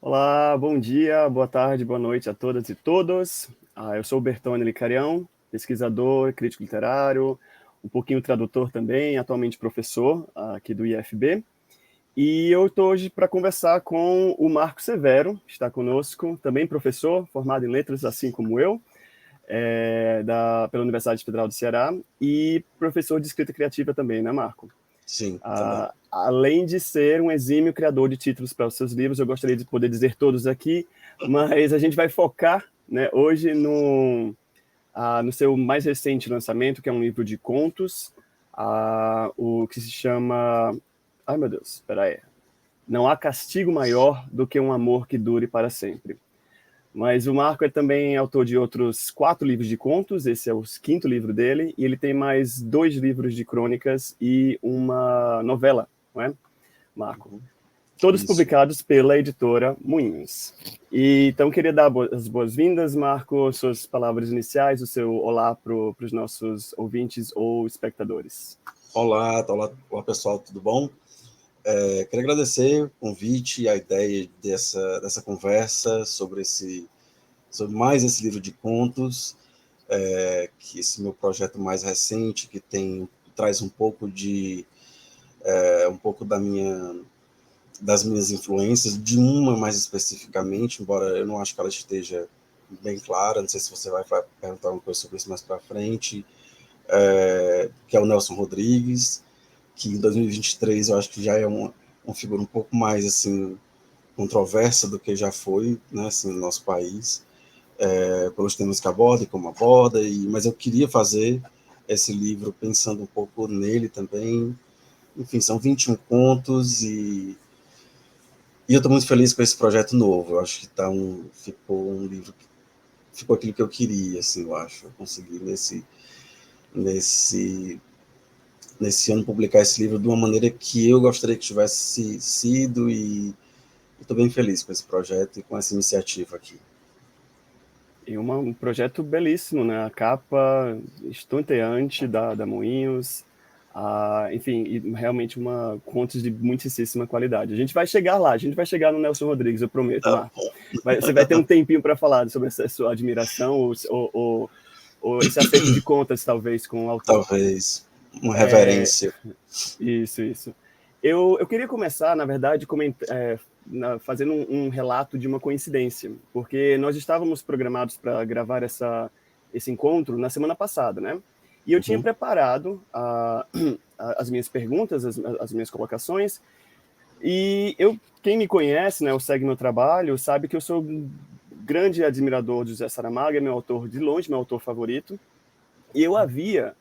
Olá, bom dia, boa tarde, boa noite a todas e todos. Eu sou o Bertone Licarião, pesquisador, crítico literário, um pouquinho tradutor também, atualmente professor aqui do IFB. E eu estou hoje para conversar com o Marco Severo, que está conosco, também professor, formado em letras, assim como eu, pela Universidade Federal do Ceará, e professor de escrita criativa também, né, Marco? Sim, também. Além de ser um exímio criador de títulos para os seus livros, eu gostaria de poder dizer todos aqui, mas a gente vai focar, né, hoje no seu mais recente lançamento, que é um livro de contos, o que se chama... Ai, meu Deus, espera aí. Não há castigo maior do que um amor que dure para sempre. Mas o Marco é também autor de outros 4 livros de contos, esse é o 5º livro dele, e ele tem mais 2 livros de crônicas e uma novela, não é, Marco? Todos Isso. publicados pela editora Moinhos. E, então, queria dar as boas-vindas, Marco, suas palavras iniciais, o seu olá para os nossos ouvintes ou espectadores. Olá, pessoal, tudo bom? Queria agradecer o convite e a ideia dessa conversa sobre mais esse livro de contos, que esse meu projeto mais recente, que traz um pouco um pouco das minhas influências, de uma mais especificamente, embora eu não acho que ela esteja bem clara, não sei se você vai perguntar alguma coisa sobre isso mais para frente, que é o Nelson Rodrigues, que em 2023 eu acho que já é uma figura um pouco mais assim controversa do que já foi, né, assim, no nosso país, pelos temas que aborda e como aborda, mas eu queria fazer esse livro pensando um pouco nele também. Enfim, são 21 contos e eu estou muito feliz com esse projeto novo. Eu acho que ficou um livro que ficou aquilo que eu queria, assim, eu acho. Eu consegui nesse nesse ano publicar esse livro de uma maneira que eu gostaria que tivesse sido e estou bem feliz com esse projeto e com essa iniciativa aqui. E um projeto belíssimo, né? A capa estonteante da Moinhos, enfim, e realmente contos de muitíssima qualidade. A gente vai chegar lá, a gente vai chegar no Nelson Rodrigues, eu prometo, Tá Marco. bom, Você vai ter um tempinho para falar sobre essa sua admiração ou esse acerto de contas, talvez, com o autor. talvez uma reverência. Isso. Eu queria começar, na verdade, fazendo um relato de uma coincidência, porque nós estávamos programados para gravar esse encontro na semana passada, né? E eu tinha Uhum, preparado as minhas perguntas, as minhas colocações, e quem me conhece, né, ou segue meu trabalho, sabe que eu sou um grande admirador de José Saramago, é meu autor de longe, meu autor favorito, e eu havia,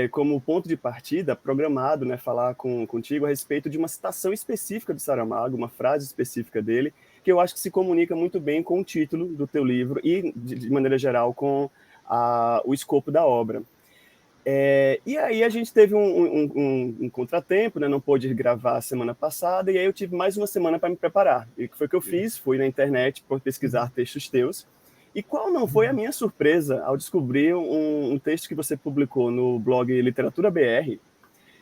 como ponto de partida, programado, né, falar contigo a respeito de uma citação específica de Saramago, uma frase específica dele, que eu acho que se comunica muito bem com o título do teu livro e, de maneira geral, com o escopo da obra. E aí a gente teve um contratempo, né, não pôde gravar a semana passada, e aí eu tive mais uma semana para me preparar. E o que foi que eu fiz? Fui na internet por pesquisar textos teus, e qual não foi a minha surpresa ao descobrir um texto que você publicou no blog Literatura BR,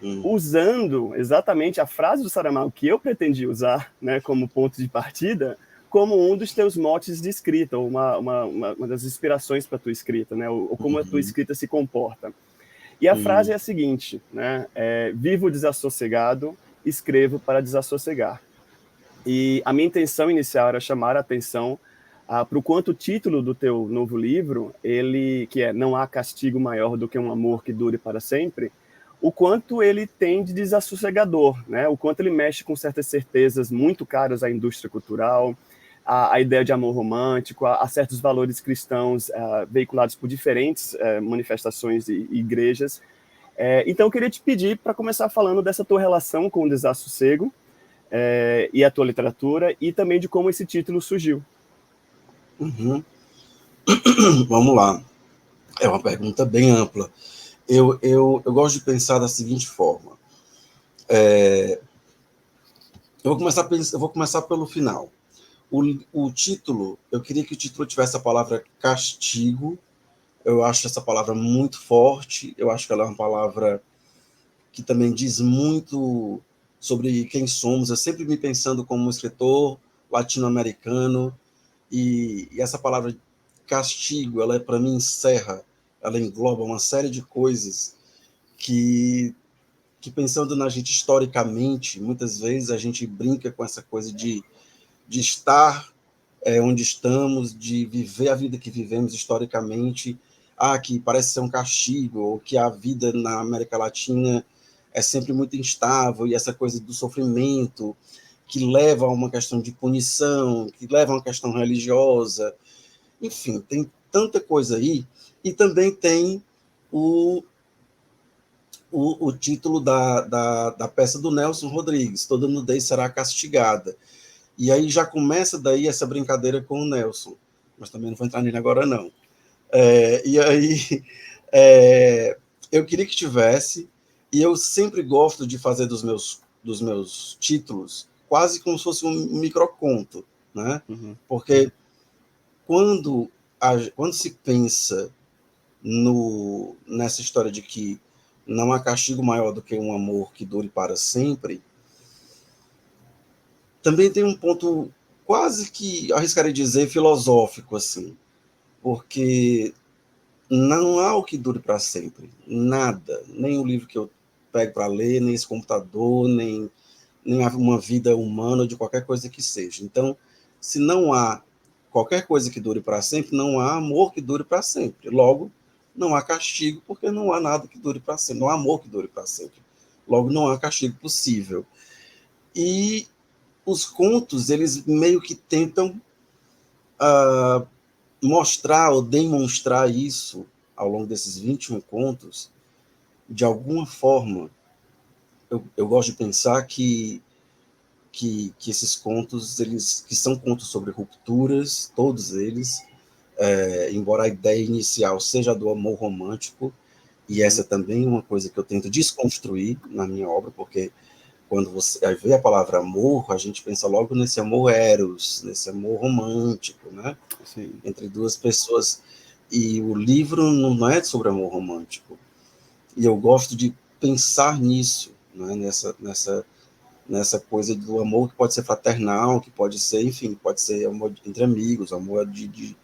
uhum, usando exatamente a frase do Saramago que eu pretendi usar, né, como ponto de partida, como um dos teus motes de escrita, ou uma das inspirações para a tua escrita, né, ou como a tua uhum, escrita se comporta. E a frase uhum, é a seguinte, né, vivo desassossegado, escrevo para desassossegar. E a minha intenção inicial era chamar a atenção para o quanto o título do teu novo livro, que é Não há castigo maior do que um amor que dure para sempre, o quanto ele tem de desassossegador, né? O quanto ele mexe com certas certezas muito caras à indústria cultural, a ideia de amor romântico, a certos valores cristãos veiculados por diferentes manifestações e igrejas. Então, eu queria te pedir para começar falando dessa tua relação com o desassossego, e a tua literatura, e também de como esse título surgiu. uhum. Vamos lá. É uma pergunta bem ampla. Eu gosto de pensar da seguinte forma. Eu vou começar pelo final. O título, eu queria que o título tivesse a palavra castigo. Eu acho essa palavra muito forte. Eu acho que ela é uma palavra que também diz muito sobre quem somos. Eu sempre me pensando como um escritor latino-americano, e essa palavra castigo, ela para mim encerra, ela engloba uma série de coisas que pensando na gente historicamente, muitas vezes a gente brinca com essa coisa de estar onde estamos, de viver a vida que vivemos historicamente, que parece ser um castigo, ou que a vida na América Latina é sempre muito instável, e essa coisa do sofrimento, que leva a uma questão de punição, que leva a uma questão religiosa, enfim, tem tanta coisa aí, e também tem o, o título da peça do Nelson Rodrigues, Toda Nudez Será Castigada. E aí já começa daí essa brincadeira com o Nelson, mas também não vou entrar nele agora, não. E aí eu queria que tivesse, e eu sempre gosto de fazer dos meus títulos quase como se fosse um microconto, né? Uhum. Porque quando se pensa nessa história de que não há castigo maior do que um amor que dure para sempre, também tem um ponto quase que, arriscaria dizer, filosófico, assim, porque não há o que dure para sempre, nada, nem o livro que eu pego para ler, nem esse computador, nem uma vida humana, de qualquer coisa que seja. Então, se não há qualquer coisa que dure para sempre, não há amor que dure para sempre. Logo, não há castigo, porque não há nada que dure para sempre, não há amor que dure para sempre. Logo, não há castigo possível. E os contos, eles meio que tentam mostrar ou demonstrar isso ao longo desses 21 contos, de alguma forma. Eu gosto de pensar que esses contos, eles que são contos sobre rupturas, todos eles, embora a ideia inicial seja do amor romântico, e essa também é uma coisa que eu tento desconstruir na minha obra, porque quando você vê a palavra amor, a gente pensa logo nesse amor eros, nesse amor romântico, né? Sim. Entre duas pessoas. E o livro não é sobre amor romântico. E eu gosto de pensar nisso, né? nessa coisa do amor que pode ser fraternal, que pode ser, enfim, pode ser amor entre amigos, amor de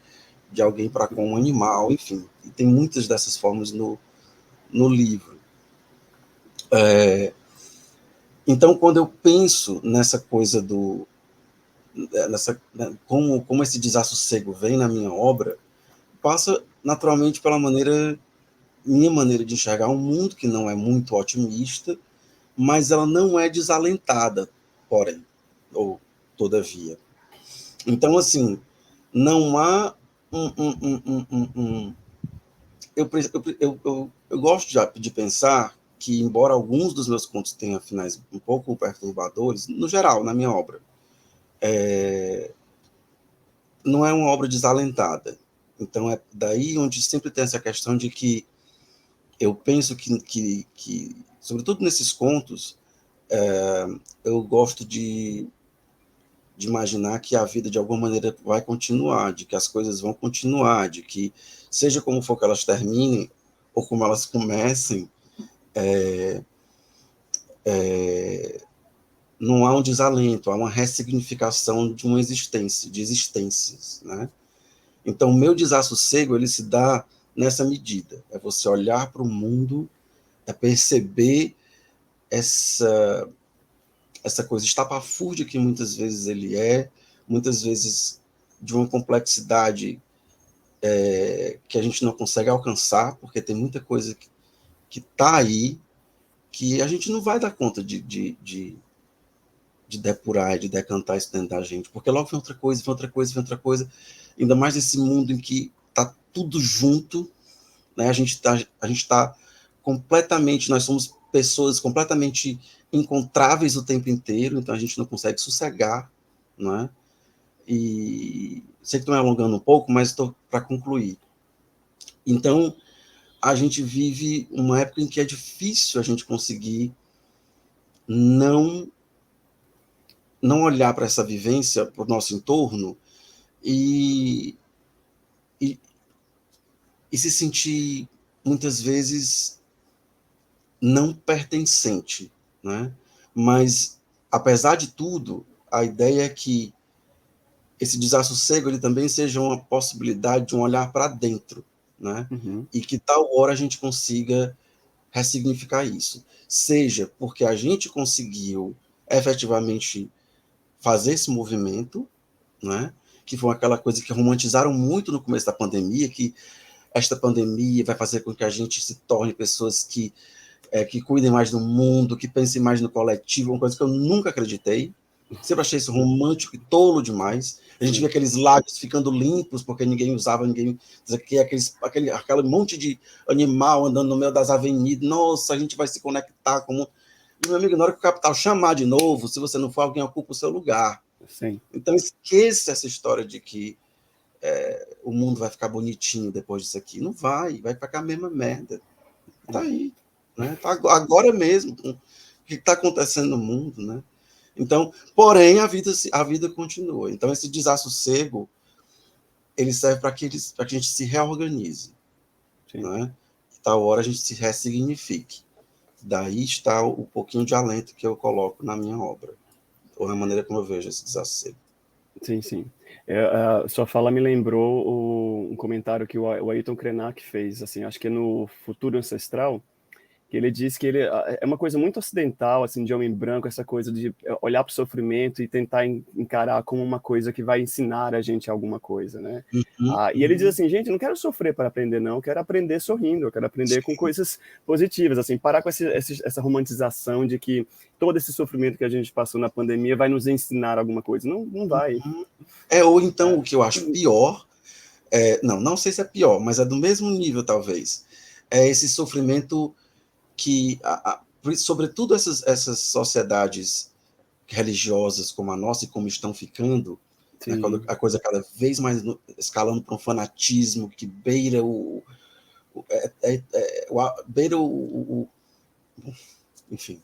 alguém para com um animal, enfim. E tem muitas dessas formas no livro. Então, quando eu penso nessa coisa como esse desassossego vem na minha obra, passa naturalmente pela minha maneira de enxergar um mundo que não é muito otimista, mas ela não é desalentada, porém, ou todavia. Então, assim, não há eu gosto de pensar que, embora alguns dos meus contos tenham finais um pouco perturbadores, no geral, na minha obra, não é uma obra desalentada. Então, é daí onde sempre tem essa questão de que eu penso que sobretudo nesses contos, eu gosto de imaginar que a vida, de alguma maneira, vai continuar, de que as coisas vão continuar, de que, seja como for que elas terminem, ou como elas comecem, não há um desalento, há uma ressignificação de uma existência, de existências, né? Então, o meu desassossego, ele se dá nessa medida, é você olhar para o mundo, é perceber essa coisa estapafúrdia que muitas vezes ele muitas vezes de uma complexidade que a gente não consegue alcançar, porque tem muita coisa que está aí, que a gente não vai dar conta de depurar, de decantar isso dentro da gente, porque logo vem outra coisa, vem outra coisa, vem outra coisa, ainda mais nesse mundo em que está tudo junto, né? A gente tá completamente, nós somos pessoas completamente encontráveis o tempo inteiro, então a gente não consegue sossegar, não é? E sei que estou me alongando um pouco, mas estou para concluir. Então, a gente vive uma época em que é difícil a gente conseguir não olhar para essa vivência, para o nosso entorno, e, e, e se sentir, muitas vezes, não pertencente, né? Mas, apesar de tudo, a ideia é que esse desassossego ele também seja uma possibilidade de um olhar para dentro, né? E que tal hora a gente consiga ressignificar isso. Seja porque a gente conseguiu efetivamente fazer esse movimento, né? Que foi aquela coisa que romantizaram muito no começo da pandemia, que esta pandemia vai fazer com que a gente se torne pessoas que cuidem mais do mundo, que pensem mais no coletivo, uma coisa que eu nunca acreditei. Sempre achei isso romântico e tolo demais. A gente vê aqueles lagos ficando limpos porque ninguém usava, aquele monte de animal andando no meio das avenidas. Nossa, a gente vai se conectar como... E, meu amigo, na hora que o capital chamar de novo, se você não for, alguém ocupa o seu lugar. Sim. Então, esqueça essa história de que o mundo vai ficar bonitinho depois disso aqui. Não vai ficar a mesma merda. Tá aí. Né? Tá agora mesmo. O que está acontecendo no mundo, né? Então, porém, a vida continua. Então, esse desassossego, ele serve para que a gente se reorganize. Né? Tal hora a gente se ressignifique. Daí está o pouquinho de alento que eu coloco na minha obra, ou na maneira como eu vejo esse desassossego. Sim, sim. Sua fala me lembrou um comentário que o Ayrton Krenak fez, assim, acho que é no Futuro Ancestral, que ele diz que é uma coisa muito ocidental, assim, de homem branco, essa coisa de olhar para o sofrimento e tentar encarar como uma coisa que vai ensinar a gente alguma coisa, né? E ele diz assim, gente, eu não quero sofrer para aprender, não, eu quero aprender sorrindo, eu quero aprender com coisas positivas, assim, parar com essa romantização de que todo esse sofrimento que a gente passou na pandemia vai nos ensinar alguma coisa. Não vai. Ou então, o que eu acho pior, não sei se é pior, mas é do mesmo nível, talvez, é esse sofrimento que, sobretudo essas sociedades religiosas como a nossa e como estão ficando, né, quando a coisa cada vez mais escalando para um fanatismo que beira enfim,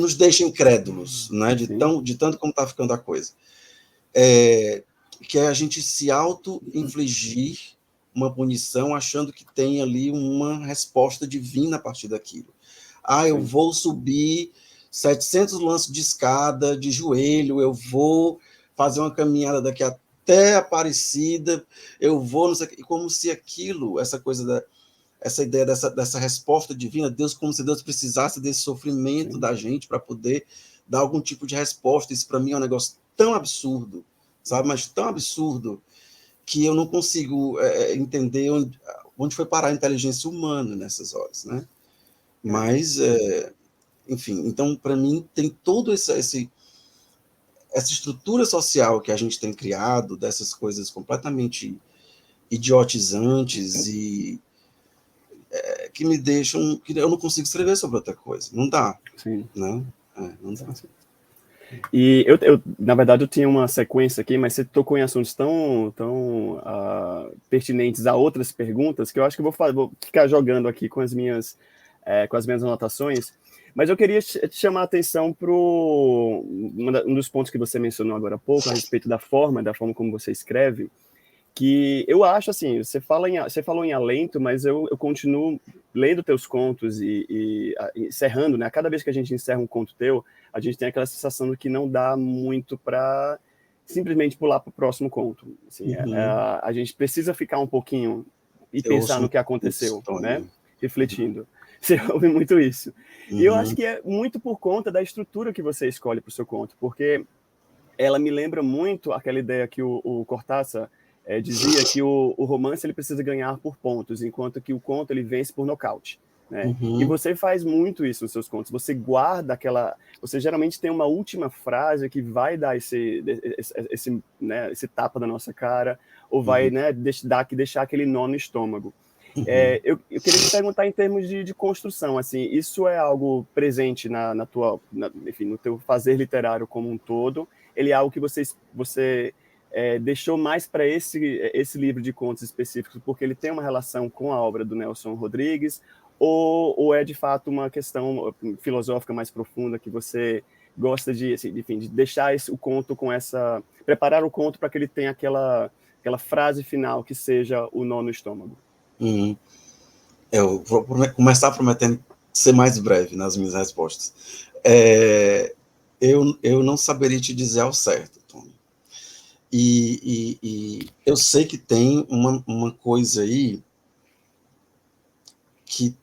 nos deixa incrédulos, né, de tanto como está ficando a coisa. Que é a gente se auto-infligir uma punição achando que tem ali uma resposta divina a partir daquilo. Eu vou subir 700 lances de escada, de joelho, eu vou fazer uma caminhada daqui até Aparecida, eu vou, não sei, como se aquilo, essa coisa essa ideia dessa resposta divina, Deus, como se Deus precisasse desse sofrimento da gente para poder dar algum tipo de resposta. Isso para mim é um negócio tão absurdo, sabe? Mas tão absurdo que eu não consigo entender onde foi parar a inteligência humana nessas horas, né? Mas, enfim, então, para mim, tem todo essa estrutura social que a gente tem criado, dessas coisas completamente idiotizantes e que me deixam... que eu não consigo escrever sobre outra coisa. Não dá. Sim. Né? Não dá. E na verdade, eu tinha uma sequência aqui, mas você tocou em assuntos tão pertinentes a outras perguntas que eu acho que eu vou ficar jogando aqui com as minhas anotações. Mas eu queria te chamar a atenção para um dos pontos que você mencionou agora há pouco, a respeito da forma como você escreve, que eu acho assim, você falou em alento, mas eu continuo lendo teus contos e encerrando, né? Cada vez que a gente encerra um conto teu, a gente tem aquela sensação de que não dá muito para simplesmente pular para o próximo conto. Assim, a gente precisa ficar um pouquinho e pensar no que aconteceu, né? Refletindo. Você ouve muito isso. E eu acho que é muito por conta da estrutura que você escolhe para o seu conto, porque ela me lembra muito aquela ideia que o Cortázar dizia que o romance ele precisa ganhar por pontos, enquanto que o conto ele vence por nocaute. Né? E você faz muito isso nos seus contos. Você guarda você geralmente tem uma última frase que vai dar esse tapa na nossa cara, ou vai deixar aquele nó no estômago. Eu queria te perguntar em termos de construção, assim, isso é algo presente enfim, no teu fazer literário como um todo? Ele é algo que você deixou mais para esse livro de contos específicos porque ele tem uma relação com a obra do Nelson Rodrigues, ou é de fato uma questão filosófica mais profunda que você gosta de, assim, enfim, de deixar o conto preparar o conto para que ele tenha aquela frase final que seja o nó no estômago? Eu vou começar prometendo ser mais breve nas minhas respostas. Eu não saberia te dizer ao certo, Tony. E eu sei que tem uma coisa aí que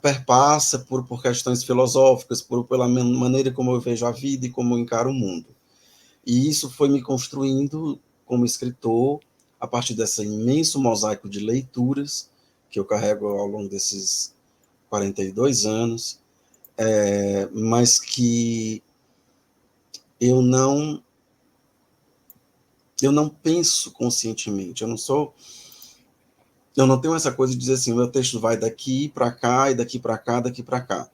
perpassa por questões filosóficas, pela maneira como eu vejo a vida e como eu encaro o mundo. E isso foi me construindo como escritor a partir desse imenso mosaico de leituras que eu carrego ao longo desses 42 anos, mas que eu não penso conscientemente, eu não tenho essa coisa de dizer assim, o meu texto vai daqui para cá, e daqui para cá, daqui para cá.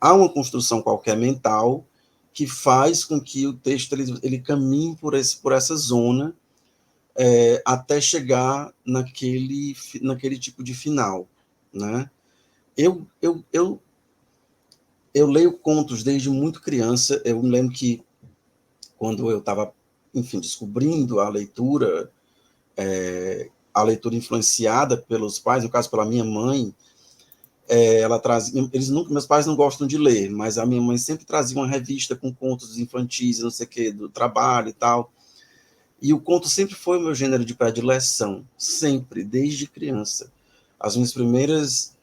Há uma construção qualquer mental que faz com que o texto ele caminhe por essa zona até chegar naquele tipo de final, né? Eu leio contos desde muito criança. Eu me lembro que quando eu estava, enfim, descobrindo a leitura influenciada pelos pais, no caso pela minha mãe, ela trazia, meus pais não gostam de ler, mas a minha mãe sempre trazia uma revista com contos infantis, não sei o que, do trabalho e tal. E o conto sempre foi o meu gênero de predileção, sempre, desde criança. As minhas primeiras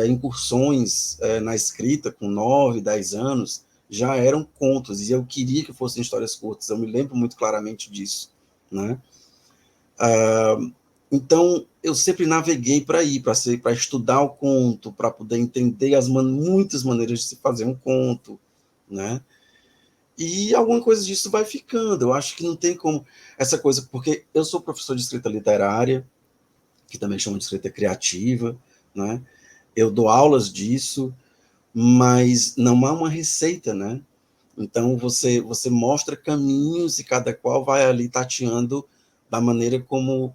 incursões na escrita, com 9, 10 anos, já eram contos, e eu queria que fossem histórias curtas, eu me lembro muito claramente disso, né? Então, eu sempre naveguei para para estudar o conto, para poder entender muitas maneiras de se fazer um conto, né? E alguma coisa disso vai ficando. Eu acho que não tem como essa coisa, porque eu sou professor de escrita literária, que também chama de escrita criativa, né? Eu dou aulas disso, mas não há uma receita, né? Então você mostra caminhos e cada qual vai ali tateando da maneira como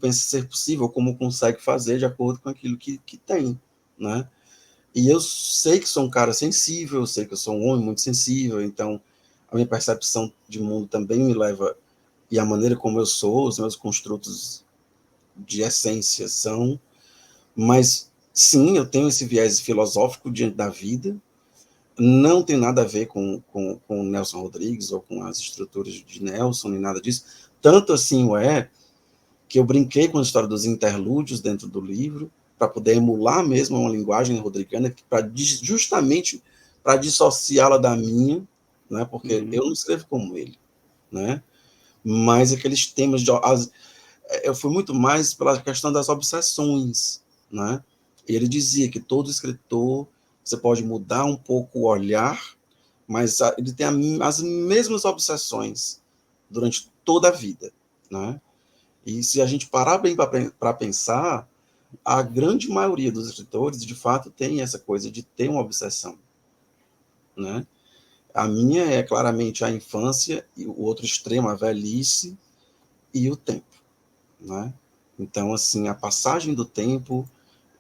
pensa ser possível, como consegue fazer de acordo com aquilo que tem, né? E eu sei que sou um cara sensível, eu sei que eu sou um homem muito sensível, então a minha percepção de mundo também me leva, e a maneira como eu sou, os meus construtos de essência são, mas sim, eu tenho esse viés filosófico diante da vida, não tem nada a ver com Nelson Rodrigues ou com as estruturas de Nelson, nem nada disso, tanto assim que eu brinquei com a história dos interlúdios dentro do livro, para poder emular mesmo uma linguagem rodriguiana, justamente para dissociá-la da minha, né? Porque eu não escrevo como ele, né? Mas aqueles temas eu fui muito mais pela questão das obsessões, né? E ele dizia que todo escritor, você pode mudar um pouco o olhar, mas ele tem as mesmas obsessões durante toda a vida, né? E se a gente parar bem para pensar, a grande maioria dos escritores, de fato, tem essa coisa de ter uma obsessão, né? A minha é claramente a infância, e o outro extremo, a velhice e o tempo, né? Então, assim, a passagem do tempo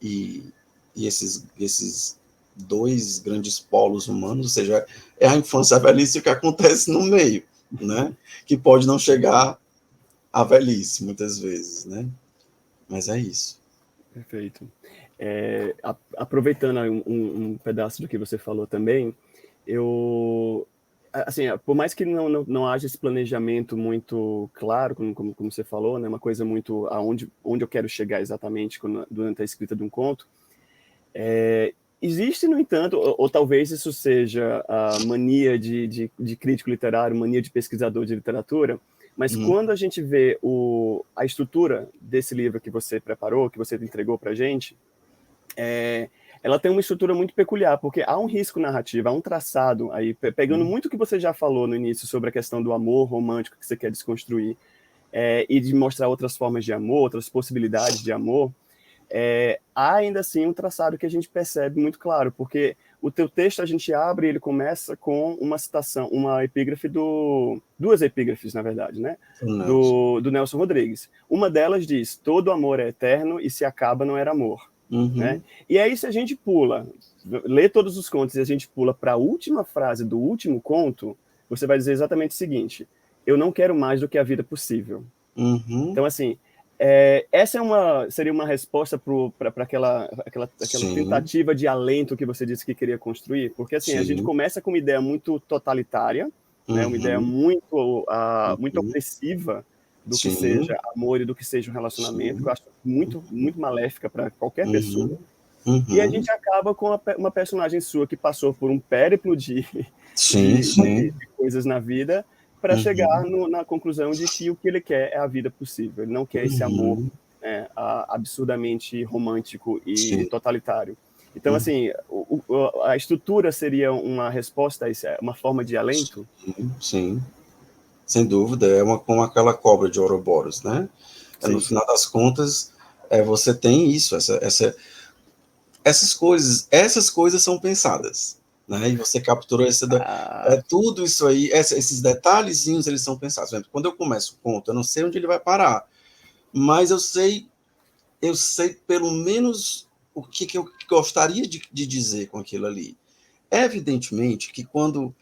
e esses dois grandes polos humanos, ou seja, é a infância e a velhice o que acontece no meio, né? Que pode não chegar à velhice, muitas vezes, né? Mas é isso. Perfeito. Aproveitando um pedaço do que você falou também, assim, por mais que não haja esse planejamento muito claro, como você falou, né, uma coisa muito onde eu quero chegar exatamente durante a escrita de um conto, existe, no entanto, ou talvez isso seja a mania de crítico literário, mania de pesquisador de literatura, mas quando a gente vê a estrutura desse livro que você preparou, que você entregou para a gente, ela tem uma estrutura muito peculiar, porque há um risco narrativo, há um traçado aí, pegando muito o que você já falou no início sobre a questão do amor romântico que você quer desconstruir, e de mostrar outras formas de amor, outras possibilidades de amor, há ainda assim um traçado que a gente percebe muito claro, porque o teu texto a gente abre e ele começa com uma citação, uma epígrafe duas epígrafes, na verdade, né? Do Nelson Rodrigues. Uma delas diz: todo amor é eterno e se acaba não era amor. Né? E aí, se a gente lê todos os contos e a gente pula para a última frase do último conto, você vai dizer exatamente o seguinte: eu não quero mais do que a vida possível. Então, assim, essa seria uma resposta para aquela tentativa de alento que você disse que queria construir, porque assim, a gente começa com uma ideia muito totalitária, né? Uma ideia muito, muito uhum. opressiva do que Sim, seja amor e do que seja um relacionamento, que sim, eu acho muito, muito maléfica para qualquer pessoa. uhum, E a uhum. gente acaba com uma personagem sua que passou por um périplo Sim, sim, de coisas na vida para chegar uhum, na conclusão de que o que ele quer é a vida possível. Ele não quer esse amor, uhum, né, absurdamente romântico e sim, totalitário. Então, uhum, assim, a estrutura seria uma resposta a isso, uma forma de alento? sim, sim. Sem dúvida, é como aquela cobra de Ouroboros, né? No Sim. final das contas, você tem isso, essas coisas são pensadas, né? E você capturou Ah, tudo isso aí, esses detalhezinhos, eles são pensados. Quando eu começo o conto, eu não sei onde ele vai parar, mas eu sei pelo menos o que eu gostaria de dizer com aquilo ali. Evidentemente que quando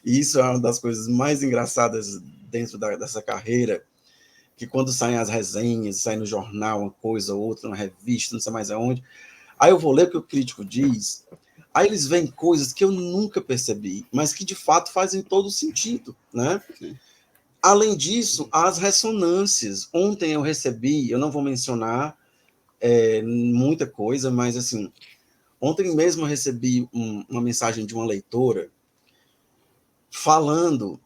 e isso é uma das coisas mais engraçadas dentro dessa carreira, que quando saem as resenhas, sai no jornal uma coisa ou outra, na revista, não sei mais aonde, aí eu vou ler o que o crítico diz, aí eles veem coisas que eu nunca percebi, mas que de fato fazem todo sentido, né? sim. Além disso, as ressonâncias. Ontem eu recebi, eu não vou mencionar muita coisa, mas assim, ontem mesmo eu recebi uma mensagem de uma leitora falando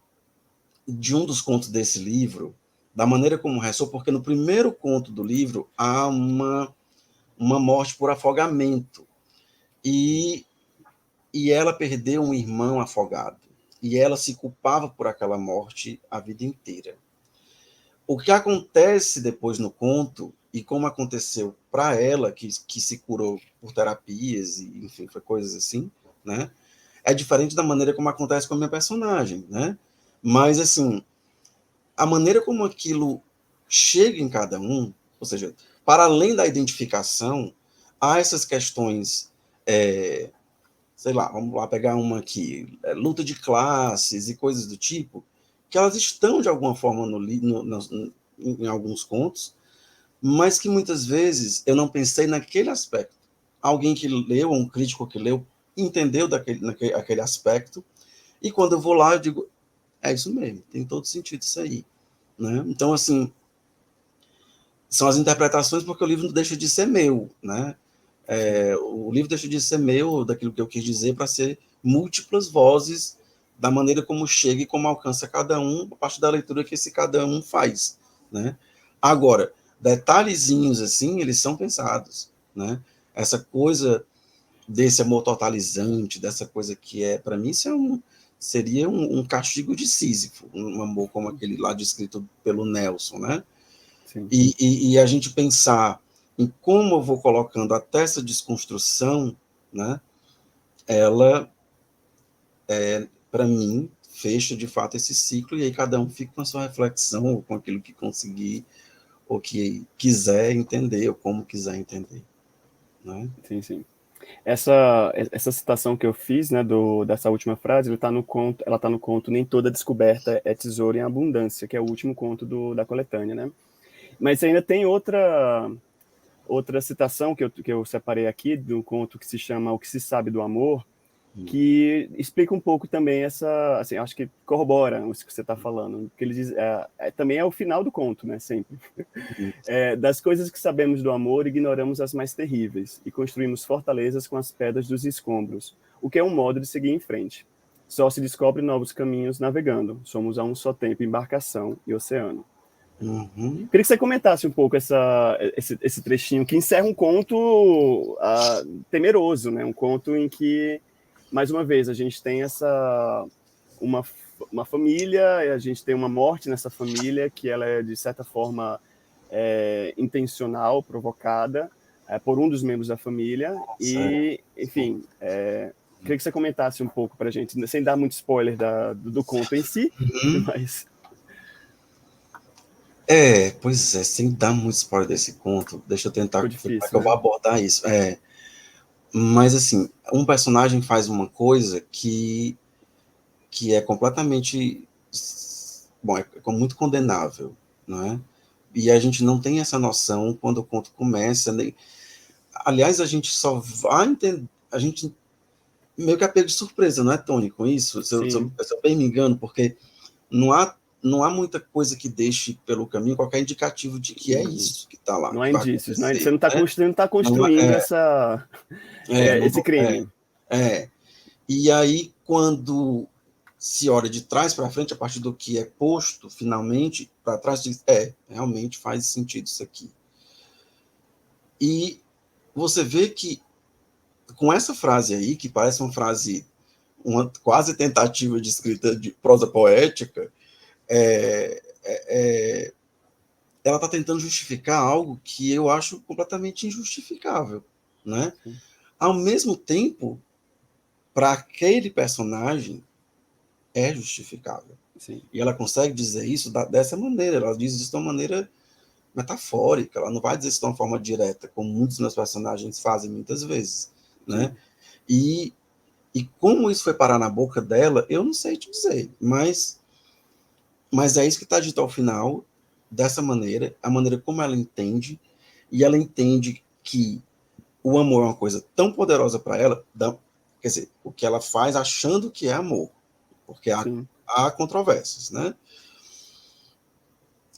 de um dos contos desse livro, da maneira como ressoa, porque no primeiro conto do livro há uma morte por afogamento. E, e ela perdeu um irmão afogado. E ela se culpava por aquela morte a vida inteira. O que acontece depois no conto, e como aconteceu para ela, que se curou por terapias, e enfim, foi coisas assim, né? É diferente da maneira como acontece com a minha personagem, né? Mas, assim, a maneira como aquilo chega em cada um, ou seja, para além da identificação, há essas questões, é, sei lá, vamos lá pegar uma aqui, luta de classes e coisas do tipo, que elas estão de alguma forma em alguns contos, mas que muitas vezes eu não pensei naquele aspecto. Alguém que leu, um crítico que leu, entendeu aquele aspecto, e quando eu vou lá, eu digo, é isso mesmo, tem todo sentido isso aí. Né? Então, assim, são as interpretações porque o livro não deixa de ser meu, né? O livro deixa de ser meu, daquilo que eu quis dizer, para ser múltiplas vozes da maneira como chega e como alcança cada um, a partir da leitura que esse cada um faz, né? Agora, detalhezinhos assim, eles são pensados, né? Essa coisa desse amor totalizante, dessa coisa que para mim, isso seria um castigo de Sísifo, um amor como aquele lá descrito pelo Nelson, né? Sim. E a gente pensar em como eu vou colocando até essa desconstrução, né, ela, para mim, fecha de fato esse ciclo, e aí cada um fica com a sua reflexão, ou com aquilo que conseguir, ou que quiser entender, ou como quiser entender. Né? Sim, sim. Essa citação que eu fiz, né, dessa última frase, ela tá no conto Nem Toda Descoberta é Tesouro em Abundância, que é o último conto da coletânea, né? Mas ainda tem outra citação que eu separei aqui, do conto que se chama O que se sabe do amor, que explica um pouco também assim, acho que corrobora isso que você está falando, que ele diz, também é o final do conto, né, sempre. Das coisas que sabemos do amor, ignoramos as mais terríveis e construímos fortalezas com as pedras dos escombros, o que é um modo de seguir em frente. Só se descobre novos caminhos navegando. Somos a um só tempo embarcação e oceano. Uhum. Queria que você comentasse um pouco esse trechinho que encerra um conto temeroso, né? Um conto em que, mais uma vez, a gente tem uma, uma família, e a gente tem uma morte nessa família que ela é, de certa forma, intencional, provocada por um dos membros da família. Certo. E, enfim, queria que você comentasse um pouco para a gente, sem dar muito spoiler do conto em si, Uhum. mas... Pois é, sem dar muito spoiler desse conto, deixa eu tentar Ficou ver como é que difícil, eu vou né? abordar isso. Mas, assim, um personagem faz uma coisa que é completamente, bom, muito condenável, não é? E a gente não tem essa noção quando o conto começa, nem, aliás, a gente só vai entender, a gente meio que é pego de surpresa, não é, Tony, com isso? Se eu bem me engano, porque não há muita coisa que deixe pelo caminho qualquer indicativo de que é isso que está lá, Não que há vai indícios, né? acontecer. Você não está construindo Não, esse crime. E aí, quando se olha de trás para frente, a partir do que é posto, finalmente, para trás, diz, realmente faz sentido isso aqui. E você vê que, com essa frase aí, que parece uma frase, uma quase tentativa de escrita de prosa poética, ela está tentando justificar algo que eu acho completamente injustificável, né? Ao mesmo tempo, para aquele personagem, é justificável. Sim. E ela consegue dizer isso dessa maneira, ela diz isso de uma maneira metafórica, ela não vai dizer isso de uma forma direta, como muitos meus personagens fazem muitas vezes, né? E como isso foi parar na boca dela, eu não sei te dizer, mas é isso que está dito ao final, dessa maneira, a maneira como ela entende, e ela entende que o amor é uma coisa tão poderosa para ela, quer dizer, o que ela faz achando que é amor, porque há controvérsias, né?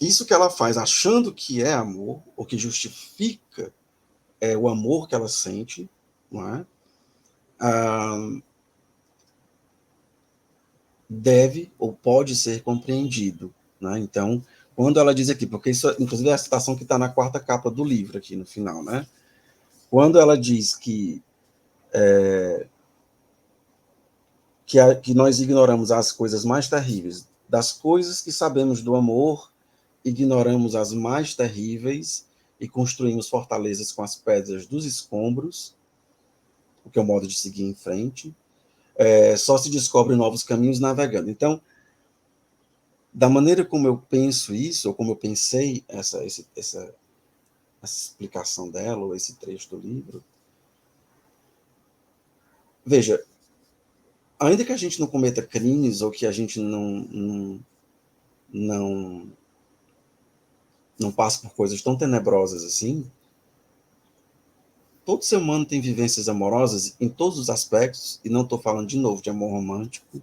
Isso que ela faz achando que é amor, ou que justifica o amor que ela sente, não é? Deve ou pode ser compreendido, né? Então, quando ela diz aqui, porque isso, inclusive, é a citação que está na quarta capa do livro, aqui no final, né? Quando ela diz que nós ignoramos as coisas mais terríveis, das coisas que sabemos do amor, ignoramos as mais terríveis e construímos fortalezas com as pedras dos escombros, o que é o modo de seguir em frente, só se descobre novos caminhos navegando. Então, da maneira como eu penso isso, ou como eu pensei essa explicação dela, ou esse trecho do livro, veja, ainda que a gente não cometa crimes, ou que a gente não passe por coisas tão tenebrosas assim, todo ser humano tem vivências amorosas em todos os aspectos, e não estou falando de novo de amor romântico,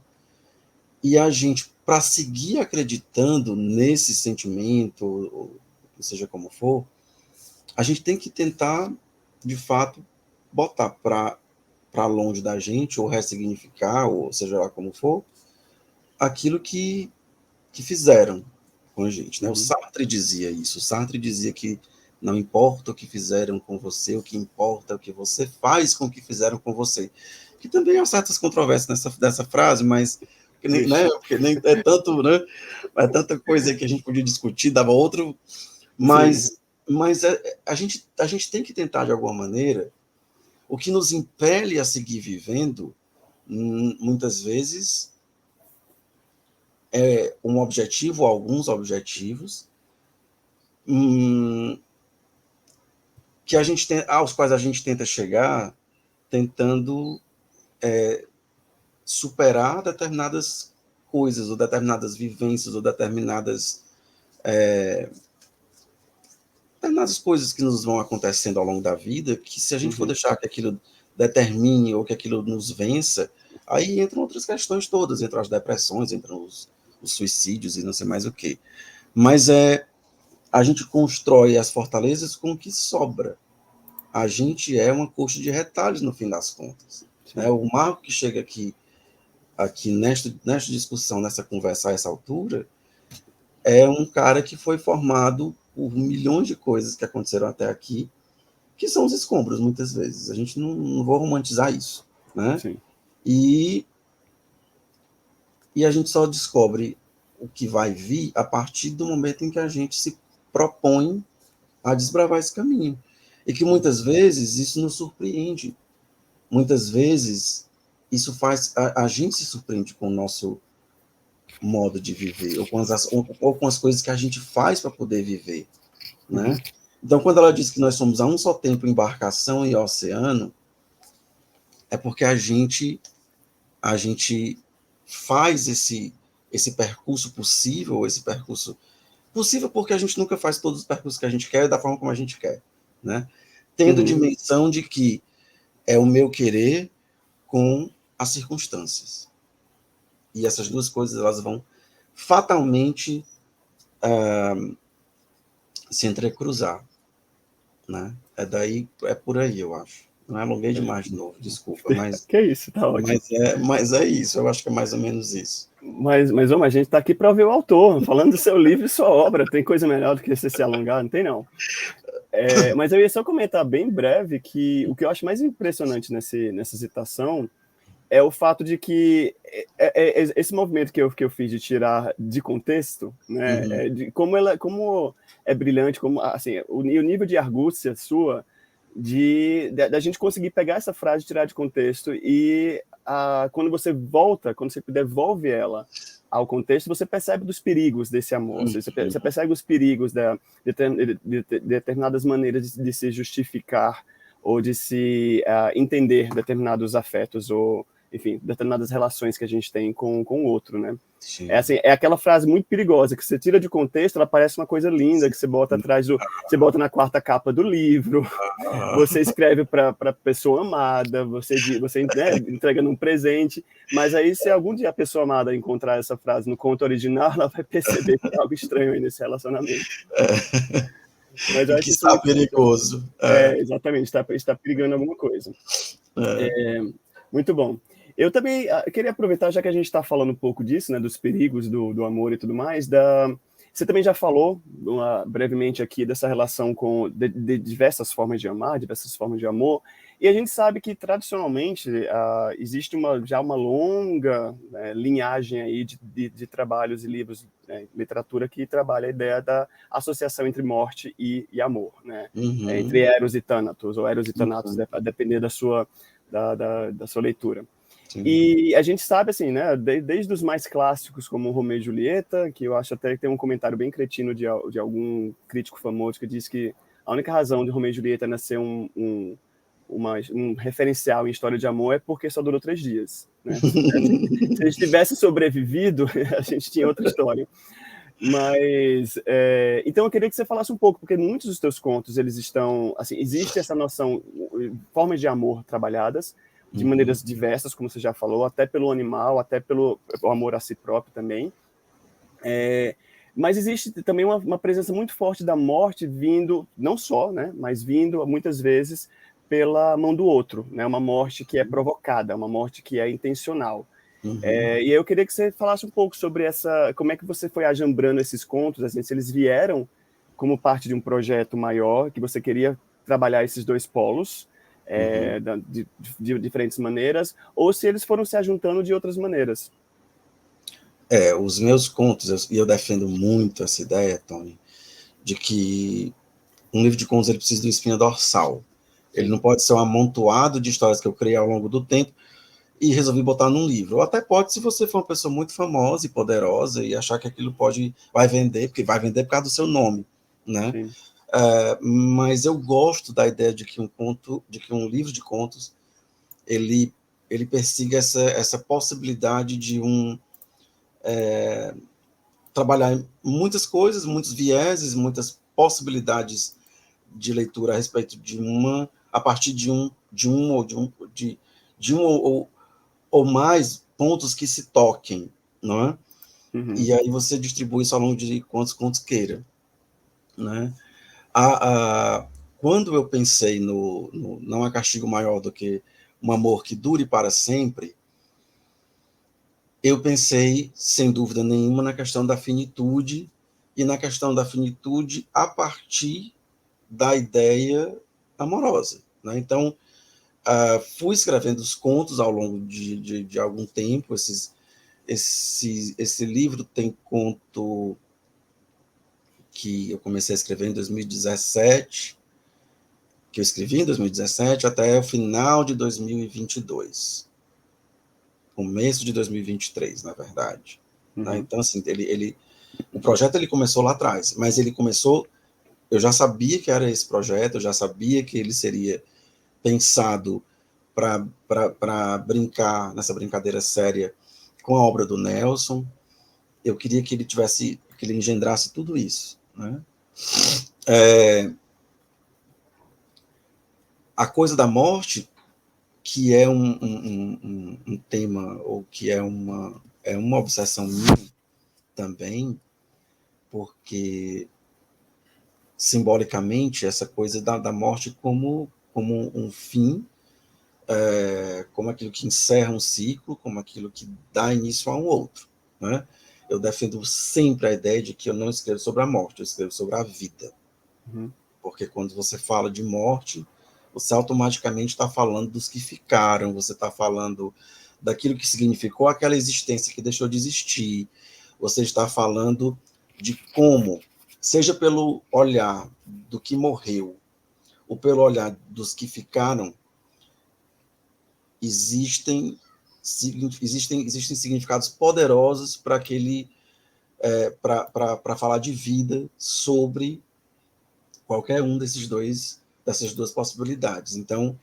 e a gente, para seguir acreditando nesse sentimento, ou seja como for, a gente tem que tentar, de fato, botar para longe da gente, ou ressignificar, ou seja lá como for, aquilo que fizeram com a gente, né? O Sartre dizia isso. O Sartre dizia que não importa o que fizeram com você, o que importa é o que você faz com o que fizeram com você. Que também há certas controvérsias nessa frase, mas né, porque nem é tanto, né? É tanta coisa que a gente podia discutir, dava outro, mas a gente tem que tentar de alguma maneira. O que nos impele a seguir vivendo, muitas vezes, é um objetivo, alguns objetivos, aos quais a gente tenta chegar, tentando superar determinadas coisas, ou determinadas vivências, ou determinadas coisas que nos vão acontecendo ao longo da vida, que se a gente for deixar que aquilo determine, ou que aquilo nos vença, aí entram outras questões todas, entram as depressões, entram os suicídios e não sei mais o quê. Mas a gente constrói as fortalezas com o que sobra. A gente é uma coxa de retalhos, no fim das contas. Né? O Marco que chega aqui nesta discussão, nessa conversa a essa altura, é um cara que foi formado por milhões de coisas que aconteceram até aqui, que são os escombros, muitas vezes. A gente não vou romantizar isso. Né? E a gente só descobre o que vai vir a partir do momento em que a gente se propõe a desbravar esse caminho. E que muitas vezes isso nos surpreende. Muitas vezes isso faz a gente se surpreende com o nosso modo de viver, ou com as coisas que a gente faz para poder viver. Né? Então, quando ela diz que nós somos a um só tempo embarcação e oceano, é porque a gente faz esse percurso possível, possível porque a gente nunca faz todos os percursos que a gente quer da forma como a gente quer, né? Tendo dimensão de que é o meu querer com as circunstâncias. E essas duas coisas elas vão fatalmente se entrecruzar, né? É por aí, eu acho. Não é alonguei demais de novo, desculpa, mas Que isso, tá ótimo. Mas é isso, eu acho que é mais ou menos isso. Mas a gente está aqui para ver o autor, falando do seu livro e sua obra. Tem coisa melhor do que você se alongar? Não tem, não. Mas eu ia só comentar bem breve que o que eu acho mais impressionante nessa citação é o fato de que esse movimento que eu fiz de tirar de contexto, né, de como é brilhante, como assim, o nível de argúcia sua da gente conseguir pegar essa frase, tirar de contexto e quando você devolve ela ao contexto, você percebe dos perigos desse amor, você percebe os perigos de determinadas maneiras de se justificar ou de se entender determinados afetos ou, enfim, determinadas relações que a gente tem com o outro, né? É aquela frase muito perigosa que você tira de contexto, ela parece uma coisa linda que você bota você bota na quarta capa do livro, você escreve para a pessoa amada, você né, entrega num presente, mas aí se algum dia a pessoa amada encontrar essa frase no conto original, ela vai perceber que tem algo estranho aí nesse relacionamento. Mas eu acho que isso está muito perigoso. Exatamente, está perigando alguma coisa. Muito bom. Eu também queria aproveitar, já que a gente está falando um pouco disso, né, dos perigos do amor e tudo mais, você também já falou brevemente aqui dessa relação de diversas formas de amar, diversas formas de amor, e a gente sabe que, tradicionalmente, existe já uma longa linhagem aí de trabalhos e livros, literatura, que trabalha a ideia da associação entre morte e amor, né? Entre Eros e Thanatos, ou Eros e Thanatos, a depender da sua leitura. Sim. E a gente sabe, assim, né, desde os mais clássicos, como Romeu e Julieta, que eu acho até que tem um comentário bem cretino de algum crítico famoso que diz que a única razão de Romeu e Julieta nascer um referencial em história de amor é porque só durou 3 dias. Né? Se a gente tivesse sobrevivido, a gente tinha outra história. Mas, então eu queria que você falasse um pouco, porque muitos dos teus contos, eles estão, assim, existe essa noção, formas de amor trabalhadas, de maneiras diversas, como você já falou, até pelo animal, até pelo amor a si próprio também. Mas existe também uma presença muito forte da morte vindo, não só, né, mas vindo muitas vezes pela mão do outro, né, uma morte que é provocada, uma morte que é intencional. E eu queria que você falasse um pouco sobre como é que você foi ajambrando esses contos, assim, se eles vieram como parte de um projeto maior, que você queria trabalhar esses dois polos, de diferentes maneiras, ou se eles foram se ajuntando de outras maneiras. Os meus contos, eu defendo muito essa ideia, Tony, de que um livro de contos ele precisa de uma espinha dorsal. Ele não pode ser um amontoado de histórias que eu criei ao longo do tempo e resolvi botar num livro. Ou até pode, se você for uma pessoa muito famosa e poderosa e achar que aquilo vai vender, porque vai vender por causa do seu nome, né? Mas eu gosto da ideia de que um livro de contos ele persiga essa possibilidade de trabalhar muitas coisas, muitos vieses, muitas possibilidades de leitura a respeito a partir de um ou mais pontos que se toquem, não é? E aí você distribui isso ao longo de quantos contos queira, né? Quando eu pensei no Não há castigo maior do que um amor que dure para sempre, eu pensei, sem dúvida nenhuma, na questão da finitude, e na questão da finitude a partir da ideia amorosa, né? Então, fui escrevendo os contos ao longo de algum tempo. Esse livro tem conto que eu comecei a escrever em 2017, que eu escrevi em 2017 até o final de 2022. Começo de 2023, na verdade. Né? Então, assim, o projeto ele começou lá atrás, mas ele começou, eu já sabia que era esse projeto, eu já sabia que ele seria pensado para brincar nessa brincadeira séria com a obra do Nelson. Eu queria que ele engendrasse tudo isso, né? A coisa da morte, que é um tema, ou que é uma obsessão minha também, porque simbolicamente essa coisa da morte como um fim, como aquilo que encerra um ciclo, como aquilo que dá início a um outro, né? Eu defendo sempre a ideia de que eu não escrevo sobre a morte, eu escrevo sobre a vida. Uhum. Porque quando você fala de morte, você automaticamente está falando dos que ficaram, você está falando daquilo que significou aquela existência que deixou de existir, você está falando de como, seja pelo olhar do que morreu, ou pelo olhar dos que ficaram, existem significados poderosos para aquele, para falar de vida sobre qualquer um dessas duas possibilidades. Então,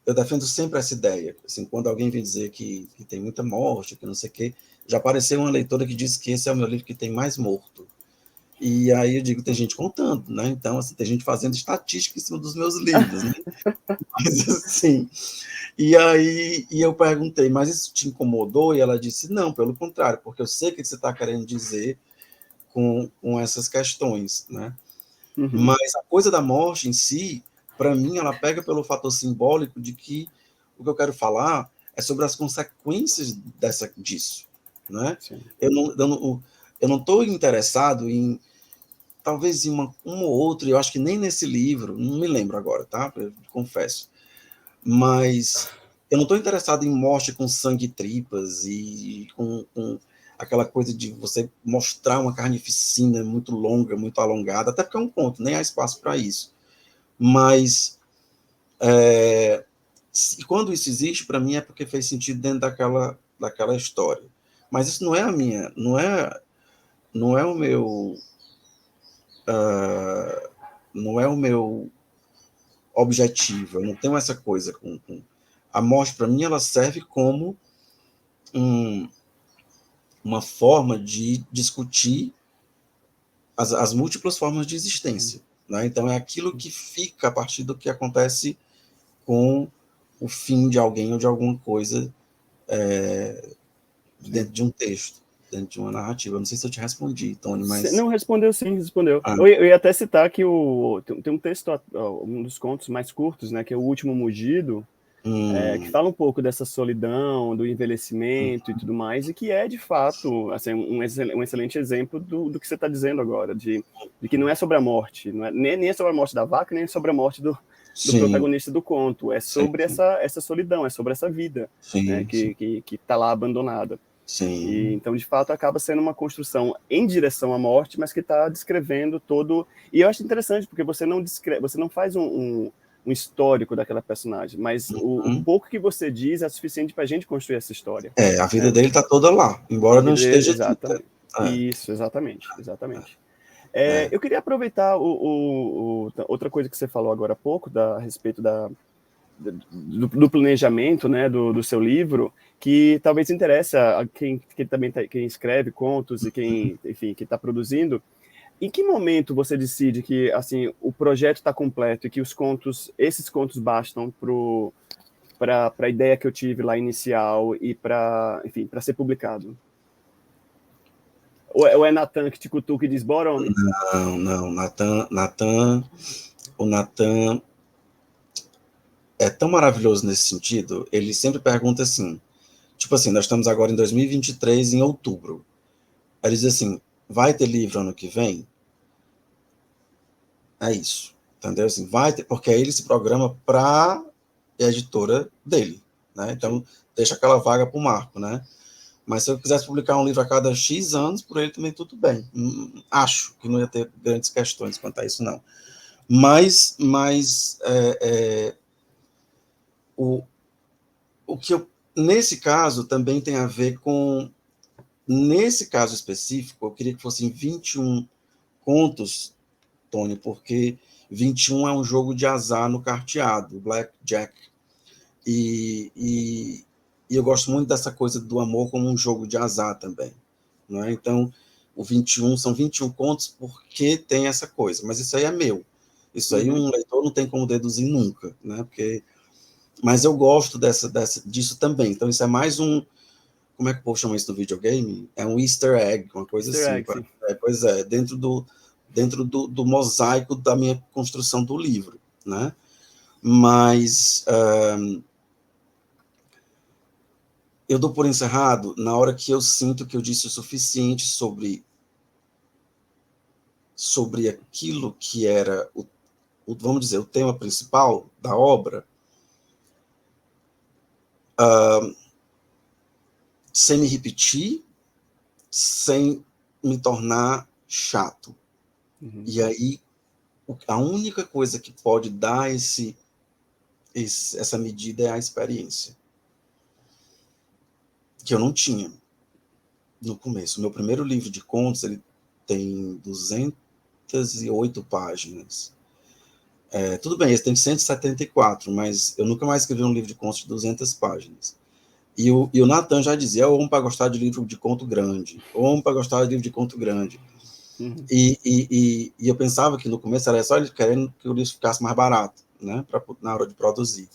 eu defendo sempre essa ideia. Assim, quando alguém vem dizer que tem muita morte, que não sei o quê, já apareceu uma leitora que disse que esse é o meu livro que tem mais morto. E aí eu digo, tem gente contando, né? Então, assim, tem gente fazendo estatística em cima dos meus livros, né? Mas, assim, e aí eu perguntei, mas isso te incomodou? E ela disse, não, pelo contrário, porque eu sei o que você está querendo dizer com essas questões, né? Uhum. Mas a coisa da morte em si, para mim, ela pega pelo fator simbólico de que o que eu quero falar é sobre as consequências disso, né? Sim. Eu não estou interessado em, talvez em uma ou outra, eu acho que nem nesse livro, não me lembro agora, tá? Eu confesso. Mas eu não estou interessado em morte com sangue e tripas e com aquela coisa de você mostrar uma carnificina muito longa, muito alongada, até porque é um conto, nem há espaço para isso. Mas quando isso existe, para mim é porque fez sentido dentro daquela história. Mas isso não é a minha, não é o meu, não é o meu objetivo. Eu não tenho essa coisa com a morte. Para mim, ela serve como um, uma forma de discutir as múltiplas formas de existência, né? Então, é aquilo que fica a partir do que acontece com o fim de alguém ou de alguma coisa dentro de um texto, dentro de uma narrativa. Não sei se eu te respondi, Tony, mas... Não, respondeu sim, respondeu. Ah, Eu ia até citar que tem um texto, um dos contos mais curtos, né, que é O Último Mugido, que fala um pouco dessa solidão, do envelhecimento e tudo mais, e que é, de fato, assim, um excelente exemplo do que você está dizendo agora, de que não é sobre a morte, não é, nem é sobre a morte da vaca, nem é sobre a morte do sim, protagonista do conto, é sim, sobre essa solidão, é sobre essa vida, né, sim, sim, que está lá abandonada. E, sim. então, de fato, acaba sendo uma construção em direção à morte, mas que está descrevendo todo. E eu acho interessante, porque você não faz um histórico daquela personagem, mas o pouco que você diz é suficiente para a gente construir essa história. A vida Né? dele está toda lá, embora não esteja dita. Exatamente. Isso, exatamente, exatamente. É, Eu queria aproveitar outra coisa que você falou agora há pouco, a respeito do planejamento, né, do seu livro, que talvez interesse a quem também quem escreve contos e quem, enfim, que está produzindo. Em que momento você decide que assim o projeto está completo e que esses contos bastam para a ideia que eu tive lá inicial e para, enfim, para ser publicado? Ou é Natan que te cutuca e diz, bora, homem? não, não, o Natan é tão maravilhoso nesse sentido, ele sempre pergunta assim, tipo assim, nós estamos agora em 2023, em outubro. Aí ele diz assim, vai ter livro ano que vem? É isso, entendeu? Assim, vai ter, porque aí ele se programa para a editora dele, né? Então, Sim. deixa aquela vaga para o Marco, né? Mas se eu quisesse publicar um livro a cada X anos, por ele também tudo bem. Acho que não ia ter grandes questões quanto a isso, não. Mas o, o que eu, nesse caso, também tem a ver com, nesse caso específico, eu queria que fossem 21 contos, Tony, porque 21 é um jogo de azar no carteado, Blackjack. E eu gosto muito dessa coisa do amor como um jogo de azar também. Não é? Então, o 21 são 21 contos porque tem essa coisa, mas isso aí é meu. Isso aí Uhum. um leitor não tem como deduzir nunca, né? Porque Mas eu gosto disso também. Então, isso é mais um... Como é que o povo chama isso no videogame? É um easter egg, uma coisa Easter assim. egg, sim. Pois é, dentro do mosaico da minha construção do livro, né? Mas eu dou por encerrado na hora que eu sinto que eu disse o suficiente sobre aquilo que era, vamos dizer, o tema principal da obra, sem me repetir, sem me tornar chato. Uhum. E aí, a única coisa que pode dar essa medida é a experiência, que eu não tinha no começo. O meu primeiro livro de contos, ele tem 208 páginas. Tudo bem, esse tem 174, mas eu nunca mais escrevi um livro de contos de 200 páginas. E o Nathan já dizia, homem para gostar de livro de conto grande, homem para gostar de livro de conto grande. Uhum. E eu pensava que no começo era só ele querendo que o livro ficasse mais barato, né, na hora de produzir.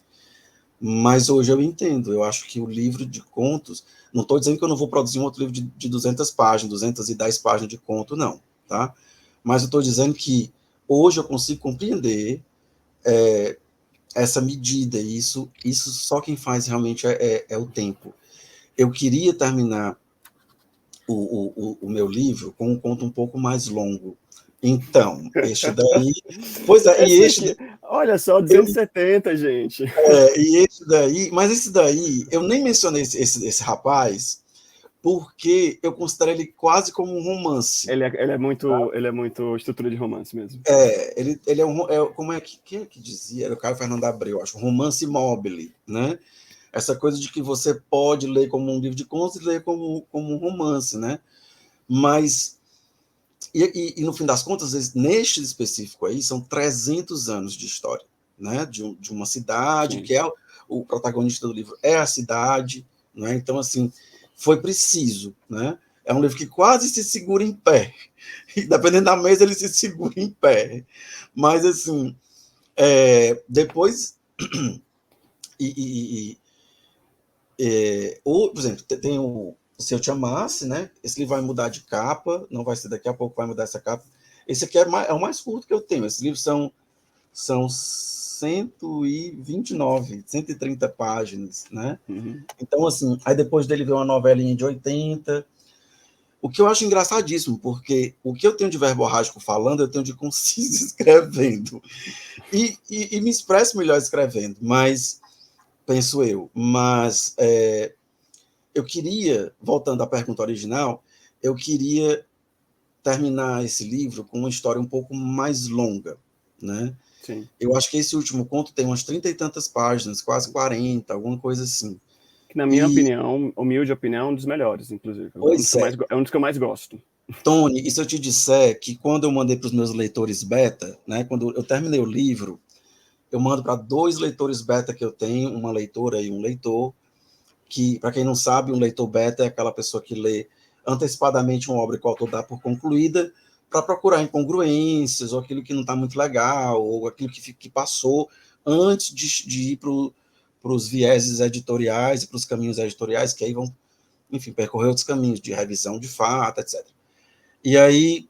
Mas hoje eu entendo, eu acho que o livro de contos, não estou dizendo que eu não vou produzir um outro livro de 200 páginas, 210 páginas de conto, não, tá? Mas eu estou dizendo que hoje eu consigo compreender essa medida, e isso só quem faz realmente é o tempo. Eu queria terminar o meu livro com um conto um pouco mais longo. Então, este daí... Pois é, Esse aqui, olha só, 270, gente. E esse daí... Mas esse daí, eu nem mencionei esse rapaz, porque eu considero ele quase como um romance. Ele é muito estrutura de romance mesmo. Ele como é que... Quem é que dizia? Era o Caio Fernando Abreu, acho. Romance mobile, né? Essa coisa de que você pode ler como um livro de contos e ler como um romance, né? Mas, e no fim das contas, neste específico aí, são 300 anos de história, né? De uma cidade, Sim. que é o protagonista do livro, é a cidade, né? Então, assim, foi preciso, né? É um livro que quase se segura em pé. E, dependendo da mesa, ele se segura em pé. Mas, assim, depois... por exemplo, tem o Se Eu Te Amasse, né? Esse livro vai mudar de capa, não vai ser daqui a pouco, vai mudar essa capa. Esse aqui é o mais curto que eu tenho. Esses livros são 129, 130 páginas, né? Uhum. Então, assim, aí depois dele veio uma novelinha de 80. O que eu acho engraçadíssimo, porque o que eu tenho de verborrágico falando, eu tenho de conciso escrevendo. E me expresso melhor escrevendo, mas penso eu. Mas eu queria, voltando à pergunta original, eu queria terminar esse livro com uma história um pouco mais longa, né? Sim. Eu acho que esse último conto tem umas 30 e tantas páginas, quase 40, alguma coisa assim. Que, na minha opinião, humilde opinião, é um dos melhores, inclusive. Pois é. É um dos que eu mais gosto. Tony, e se eu te disser que quando eu mandei para os meus leitores beta, né, quando eu terminei o livro, eu mando para 2 leitores beta que eu tenho, uma leitora e um leitor, que, para quem não sabe, um leitor beta é aquela pessoa que lê antecipadamente uma obra que o autor dá por concluída, para procurar incongruências, ou aquilo que não está muito legal, ou aquilo que passou antes de ir para os vieses editoriais e para os caminhos editoriais, que aí vão, enfim, percorrer outros caminhos de revisão de fato, etc. E aí,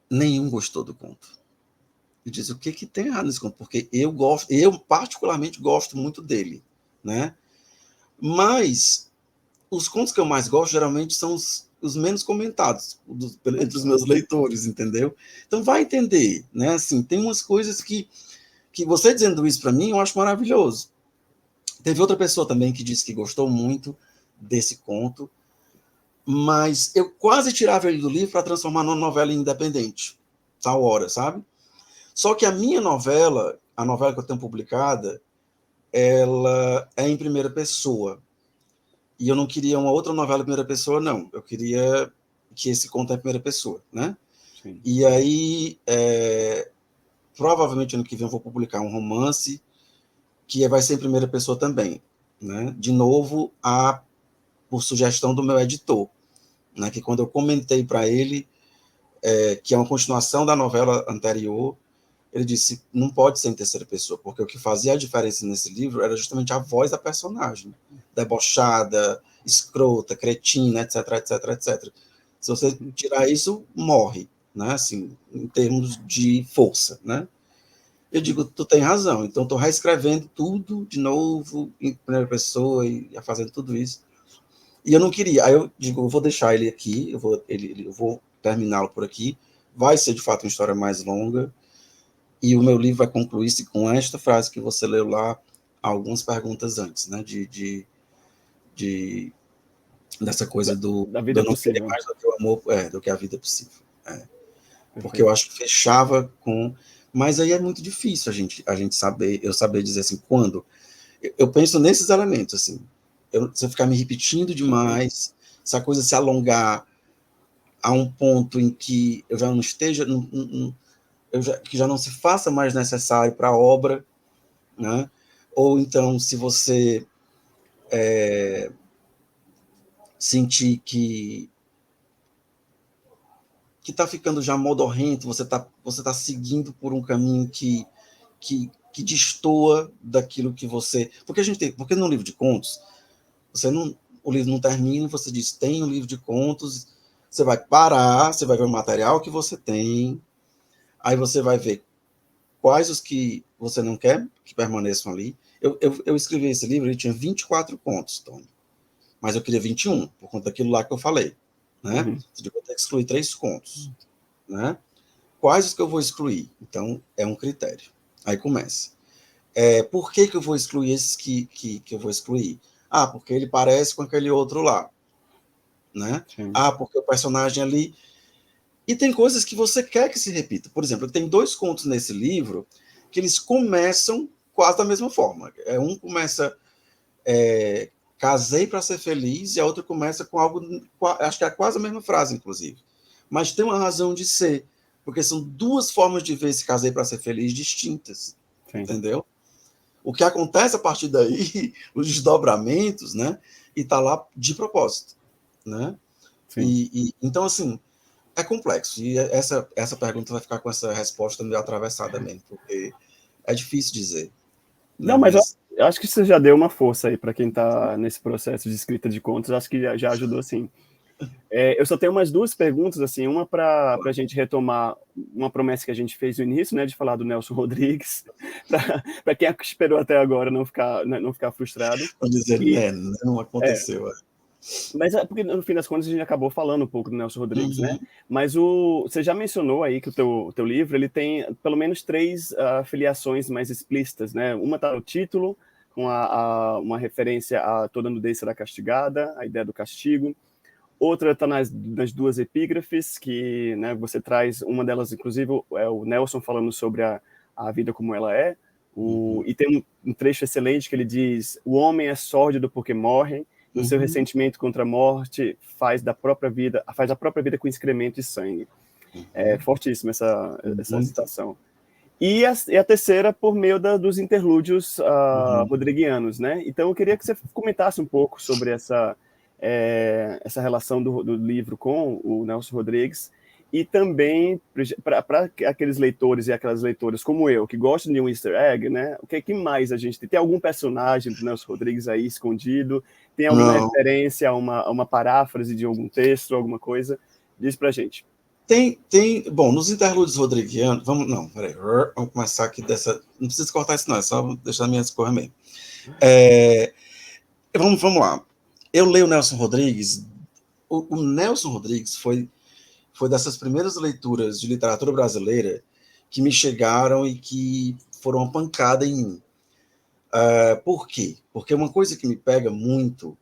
nenhum gostou do conto. E diz, o que tem errado nesse conto? Porque eu particularmente gosto muito dele, né? Mas os contos que eu mais gosto, geralmente, são os menos comentados entre os meus leitores, entendeu? Então, vai entender, né? Assim, tem umas coisas que você dizendo isso para mim, eu acho maravilhoso. Teve outra pessoa também que disse que gostou muito desse conto, mas eu quase tirava ele do livro para transformar numa novela independente, tal hora, sabe? Só que a minha novela, a novela que eu tenho publicada, ela é em primeira pessoa. E eu não queria uma outra novela em primeira pessoa, não. Eu queria que esse conto é em primeira pessoa, né? Sim. E aí, provavelmente ano que vem eu vou publicar um romance que vai ser em primeira pessoa também, né? De novo, por sugestão do meu editor, né? Que quando eu comentei para ele que é uma continuação da novela anterior, ele disse, não pode ser em terceira pessoa, porque o que fazia a diferença nesse livro era justamente a voz da personagem, debochada, escrota, cretina, etc, etc, etc. Se você tirar isso, morre, né? Assim, em termos de força, né? Eu digo, tu tem razão, então estou reescrevendo tudo de novo, em primeira pessoa, e fazendo tudo isso. E eu não queria, aí eu digo, eu vou deixar ele aqui, eu vou terminá-lo por aqui, vai ser de fato uma história mais longa, e o meu livro vai concluir-se com esta frase que você leu lá, algumas perguntas antes, né, dessa coisa Da do vida eu não querer possível. mais do que o amor, do que a vida possível. Porque Perfeito. eu acho que fechava com... Mas aí é muito difícil a gente saber, eu saber dizer assim, quando... Eu penso nesses elementos, assim, se eu ficar me repetindo demais, se a coisa se alongar a um ponto em que eu já não esteja, que já não se faça mais necessário para a obra, né? Ou então, se você sentir que está ficando já modorrento, você tá seguindo por um caminho que destoa daquilo que você... Porque no livro de contos, o livro não termina, você diz, tem um livro de contos, você vai parar, você vai ver o material que você tem, aí você vai ver quais os que você não quer que permaneçam ali. Eu escrevi esse livro, ele tinha 24 contos, Tony, mas eu queria 21, por conta daquilo lá que eu falei, né? Uhum. Eu vou ter que excluir 3 contos, né? Quais os que eu vou excluir? Então, é um critério. Aí começa. Por que eu vou excluir esses que eu vou excluir? Ah, porque ele parece com aquele outro lá, né? Sim. Ah, porque o personagem ali... E tem coisas que você quer que se repita. Por exemplo, tem 2 contos nesse livro que eles começam quase da mesma forma. Um começa casei para ser feliz, e a outra começa com algo, acho que é quase a mesma frase, inclusive. Mas tem uma razão de ser, porque são 2 formas de ver esse casei para ser feliz distintas, Sim. entendeu? O que acontece a partir daí, os desdobramentos, né? E tá lá de propósito, né? Sim. Então, assim, é complexo. E essa pergunta vai ficar com essa resposta meio atravessada mesmo, porque é difícil dizer, né? Não, mas Mas eu acho que você já deu uma força aí para quem está nesse processo de escrita de contos, acho que já ajudou sim. Eu só tenho umas 2 perguntas, assim, uma para a gente retomar uma promessa que a gente fez no início, né, de falar do Nelson Rodrigues, para quem esperou até agora não ficar frustrado. vou dizer, E, né? Não aconteceu. mas porque no fim das contas a gente acabou falando um pouco do Nelson Rodrigues, né? Uhum, Mas você já mencionou aí que o teu livro ele tem pelo menos 3 filiações mais explícitas, né? Uma está no título, com uma referência a toda nudez será castigada, a ideia do castigo. Outra está nas 2 epígrafes, que, né, você traz, uma delas, inclusive, é o Nelson falando sobre a vida como ela é. uhum, E tem um trecho excelente que ele diz: o homem é sórdido porque morre, no seu uhum, ressentimento contra a morte faz a própria vida com excremento e sangue. É uhum. fortíssima essa Muito. citação. E a terceira por meio dos interlúdios Uhum. rodriguianos, né? Então eu queria que você comentasse um pouco sobre essa relação do livro com o Nelson Rodrigues, e também para aqueles leitores e aquelas leitoras como eu, que gostam de um easter egg, né? O que mais a gente tem? Tem algum personagem do Nelson Rodrigues aí escondido? Tem alguma Não. referência a uma paráfrase de algum texto, alguma coisa? Diz pra gente. Bom, nos interlúdios rodriguianos, peraí, vamos começar aqui dessa, não precisa cortar isso não, é só deixar minhas coisas mesmo. Vamos lá. Eu leio o Nelson Rodrigues, o Nelson Rodrigues foi dessas primeiras leituras de literatura brasileira que me chegaram e que foram uma pancada em mim. Por quê? Porque uma coisa que me pega muito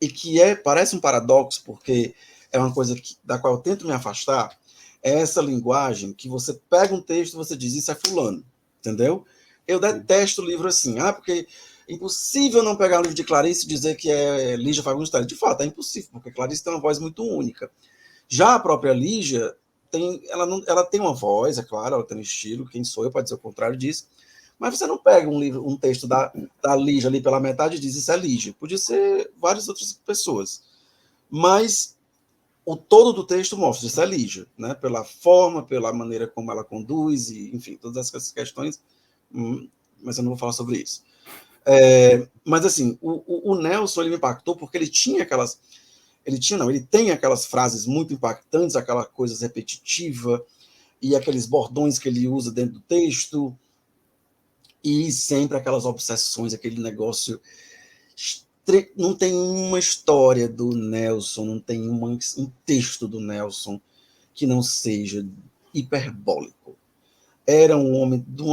e que parece um paradoxo, porque é uma coisa da qual eu tento me afastar, é essa linguagem que você pega um texto e você diz, isso é fulano, entendeu? Eu detesto livro assim, porque é impossível não pegar um livro de Clarice e dizer que é Lígia Fagundes Telles. De fato, é impossível, porque Clarice tem uma voz muito única. Já a própria Lígia, ela tem uma voz, é claro, ela tem um estilo, quem sou eu para dizer o contrário disso, mas você não pega um texto da Lígia ali pela metade e diz, isso é Lígia. Podia ser várias outras pessoas. Mas o todo do texto mostra, isso é Lígia, né? Pela forma, pela maneira como ela conduz, e, enfim, todas essas questões, mas eu não vou falar sobre isso. Mas, assim, o Nelson, ele me impactou porque ele tinha aquelas... Ele tem aquelas frases muito impactantes, aquela coisa repetitiva, e aqueles bordões que ele usa dentro do texto, e sempre aquelas obsessões, aquele negócio... Não tem uma história do Nelson, não tem um texto do Nelson que não seja hiperbólico. Era um homem de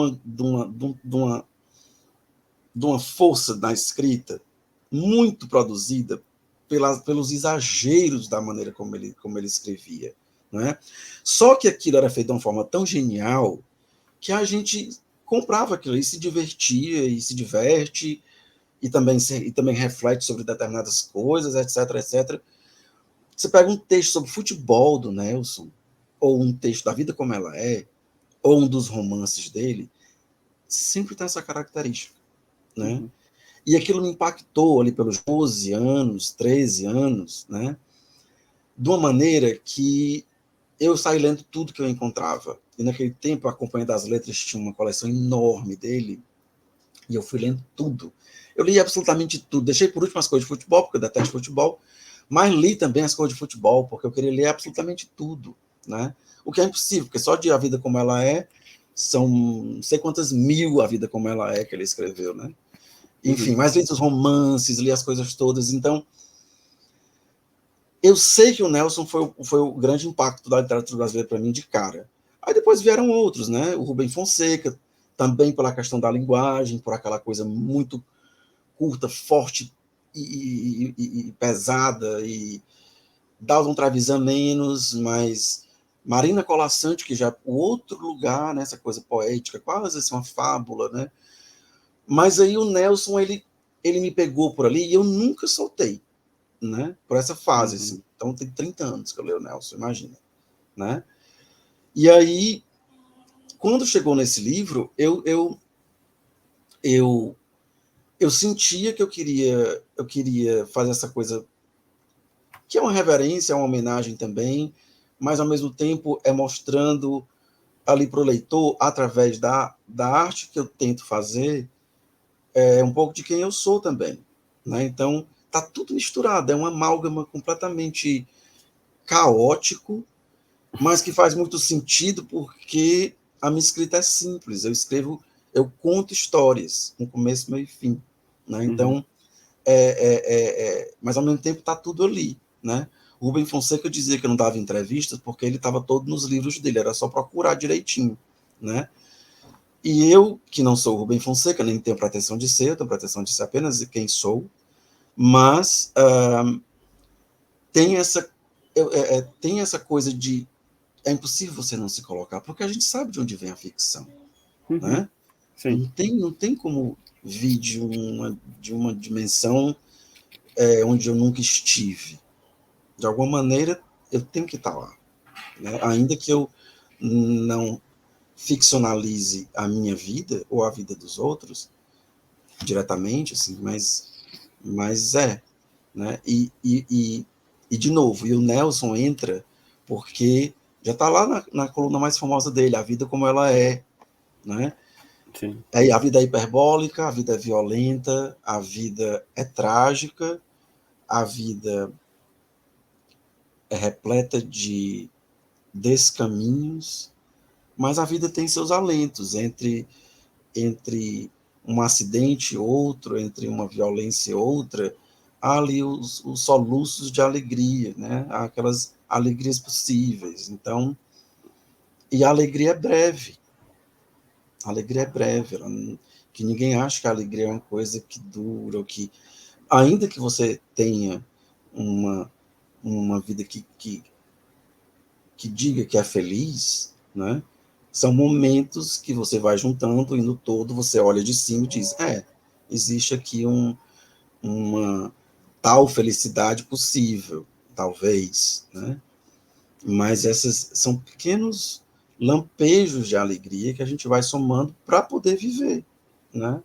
uma força na escrita muito produzida pelos exageros da maneira como ele escrevia. Não é? Só que aquilo era feito de uma forma tão genial que a gente comprava aquilo e se divertia e se diverte e também reflete sobre determinadas coisas, etc, etc. Você pega um texto sobre futebol do Nelson, ou um texto da vida como ela é, ou um dos romances dele, sempre tem essa característica, né? Uhum. E aquilo me impactou ali pelos 12 anos, 13 anos, né? De uma maneira que eu saí lendo tudo que eu encontrava. E naquele tempo, a Companhia das Letras tinha uma coleção enorme dele, e eu fui lendo tudo. Eu li absolutamente tudo. Deixei por último as coisas de futebol, porque eu detesto futebol, mas li também as coisas de futebol, porque eu queria ler absolutamente tudo, né? O que é impossível, porque só de A Vida Como Ela É, são não sei quantas mil A Vida Como Ela É que ele escreveu, né? Enfim, mas li os romances, li as coisas todas, então eu sei que o Nelson foi o grande impacto da literatura brasileira para mim de cara. Aí depois vieram outros, né? O Rubem Fonseca, também pela questão da linguagem, por aquela coisa muito curta, forte e pesada, e Dalton Trevisan menos, mas Marina Colasanti, que já é o outro lugar, né? Essa coisa poética, quase assim, uma fábula, né? Mas aí o Nelson, ele me pegou por ali e eu nunca soltei, né? Por essa fase, assim. Então tem 30 anos que eu leio o Nelson, imagina, né? E aí, quando chegou nesse livro, eu sentia que eu queria fazer essa coisa que é uma reverência, é uma homenagem também, mas ao mesmo tempo é mostrando ali para o leitor, através da arte que eu tento fazer, um pouco de quem eu sou também, né? Então tá tudo misturado, é uma amálgama completamente caótico, mas que faz muito sentido porque a minha escrita é simples. Eu conto histórias, com começo, meio e fim, né? Então, mas ao mesmo tempo está tudo ali, né? O Rubem Fonseca dizia que eu não dava entrevistas porque ele estava todo nos livros dele, era só procurar direitinho, né? E eu, que não sou o Rubem Fonseca, nem tenho pretensão de ser, eu tenho pretensão de ser apenas quem sou, mas tem essa coisa de é impossível você não se colocar, porque a gente sabe de onde vem a ficção, né? Sim. Não tem como vir de uma dimensão onde eu nunca estive. De alguma maneira, eu tenho que estar lá, né? Ainda que eu não ficcionalize a minha vida ou a vida dos outros diretamente, assim, mas né? E de novo, e o Nelson entra porque já está lá na coluna mais famosa dele, A Vida Como Ela É, né? Sim. A vida é hiperbólica, a vida é violenta, a vida é trágica, a vida é repleta de descaminhos, mas a vida tem seus alentos entre um acidente e outro, entre uma violência e outra, há ali os soluços de alegria, né? Há aquelas alegrias possíveis. Então, e a alegria é breve. A alegria é breve. Que ninguém acha que a alegria é uma coisa que dura, ou que, ainda que você tenha uma vida que diga que é feliz, né? São momentos que você vai juntando e no todo você olha de cima e diz, existe aqui uma tal felicidade possível, talvez, né? Mas esses são pequenos lampejos de alegria que a gente vai somando para poder viver, né?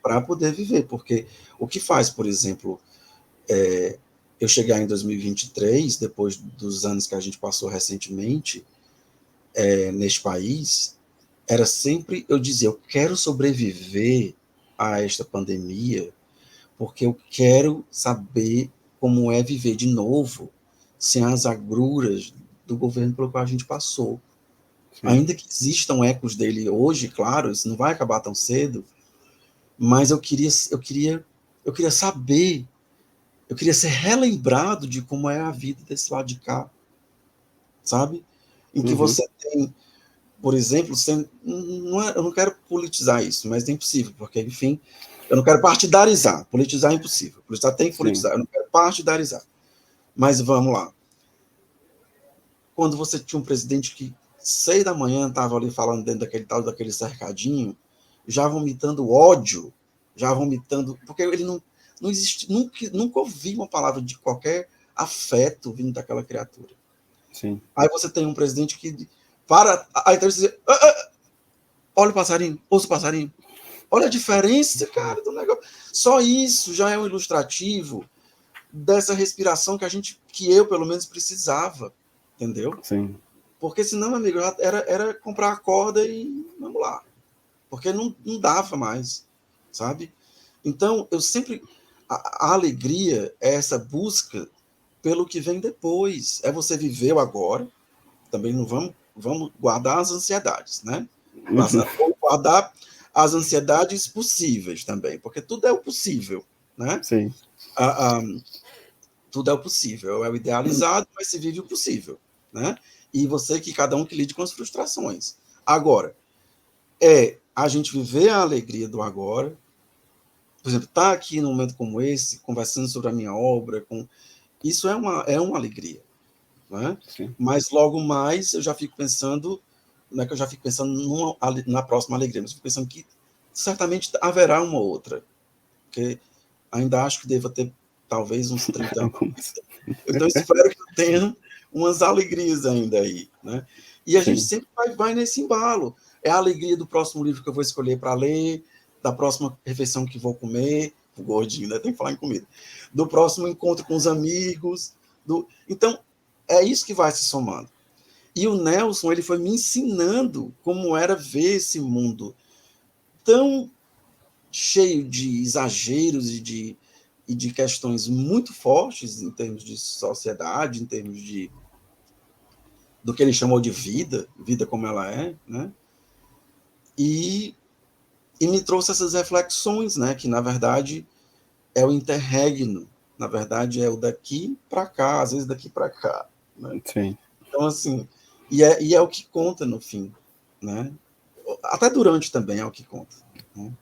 Para poder viver, porque o que faz, por exemplo, eu chegar em 2023, depois dos anos que a gente passou recentemente neste país, era sempre, eu dizia, eu quero sobreviver a esta pandemia, porque eu quero saber como é viver de novo, sem as agruras do governo pelo qual a gente passou. Sim. Ainda que existam ecos dele hoje, claro, isso não vai acabar tão cedo, mas eu queria saber, eu queria ser relembrado de como é a vida desse lado de cá, sabe? Em que você tem, por exemplo, eu não quero politizar isso, mas é impossível, porque, enfim, eu não quero partidarizar. Politizar é impossível. Politizar tem que politizar. Sim. Eu não quero partidarizar. Mas vamos lá. Quando você tinha um presidente que 6 da manhã estava ali falando dentro daquele cercadinho, já vomitando ódio, já vomitando, porque ele não existe, nunca ouvi uma palavra de qualquer afeto vindo daquela criatura. Sim. Aí você tem um presidente que para a entrevista diz, olha o passarinho, ouça o passarinho. Olha a diferença, cara, do negócio. Só isso já é um ilustrativo dessa respiração que eu, pelo menos, precisava, entendeu? Sim. Porque senão, amigo, era comprar a corda e vamos lá. Porque não dava mais, sabe? Então, eu sempre... A alegria é essa busca pelo que vem depois. É você viver o agora. Também não vamos guardar as ansiedades, né? Vamos guardar as ansiedades possíveis também, porque tudo é o possível, né? Sim. Tudo é o possível, é o idealizado, mas se vive o possível, né? E cada um que lide com as frustrações. Agora, a gente viver a alegria do agora, por exemplo, estar aqui num momento como esse, conversando sobre a minha obra, isso é uma alegria, né? Mas logo mais eu já fico pensando, não é que eu já fico pensando na próxima alegria, mas eu fico pensando que certamente haverá uma outra, porque ainda acho que deva ter talvez uns 30 anos. Então espero que eu tenha umas alegrias ainda aí, né? E a gente sempre vai nesse embalo. É a alegria do próximo livro que eu vou escolher para ler, da próxima refeição que vou comer, o gordinho, né? Tem que falar em comida. Do próximo encontro com os amigos. Então, é isso que vai se somando. E o Nelson, ele foi me ensinando como era ver esse mundo tão cheio de exageros e de questões muito fortes em termos de sociedade, em termos do que ele chamou de vida como ela é, né? E me trouxe essas reflexões, né? Que, na verdade, é o interregno, na verdade, é o daqui para cá, às vezes daqui para cá, né? Sim. Então, assim, e é o que conta no fim, né? Até durante também é o que conta, né?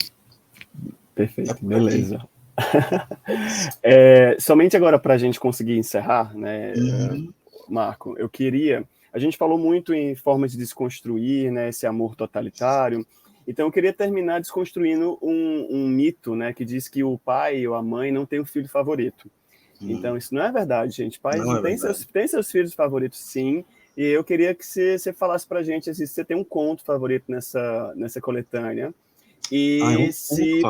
Perfeito, É beleza. Somente agora para a gente conseguir encerrar, né, Marco, eu queria... A gente falou muito em formas de desconstruir, né, esse amor totalitário, então eu queria terminar desconstruindo um mito, né, que diz que o pai ou a mãe não tem um filho favorito. Então isso não é verdade, gente. Pais têm seus filhos favoritos, sim, e eu queria que você falasse para a gente assim, se você tem um conto favorito nessa coletânea, e se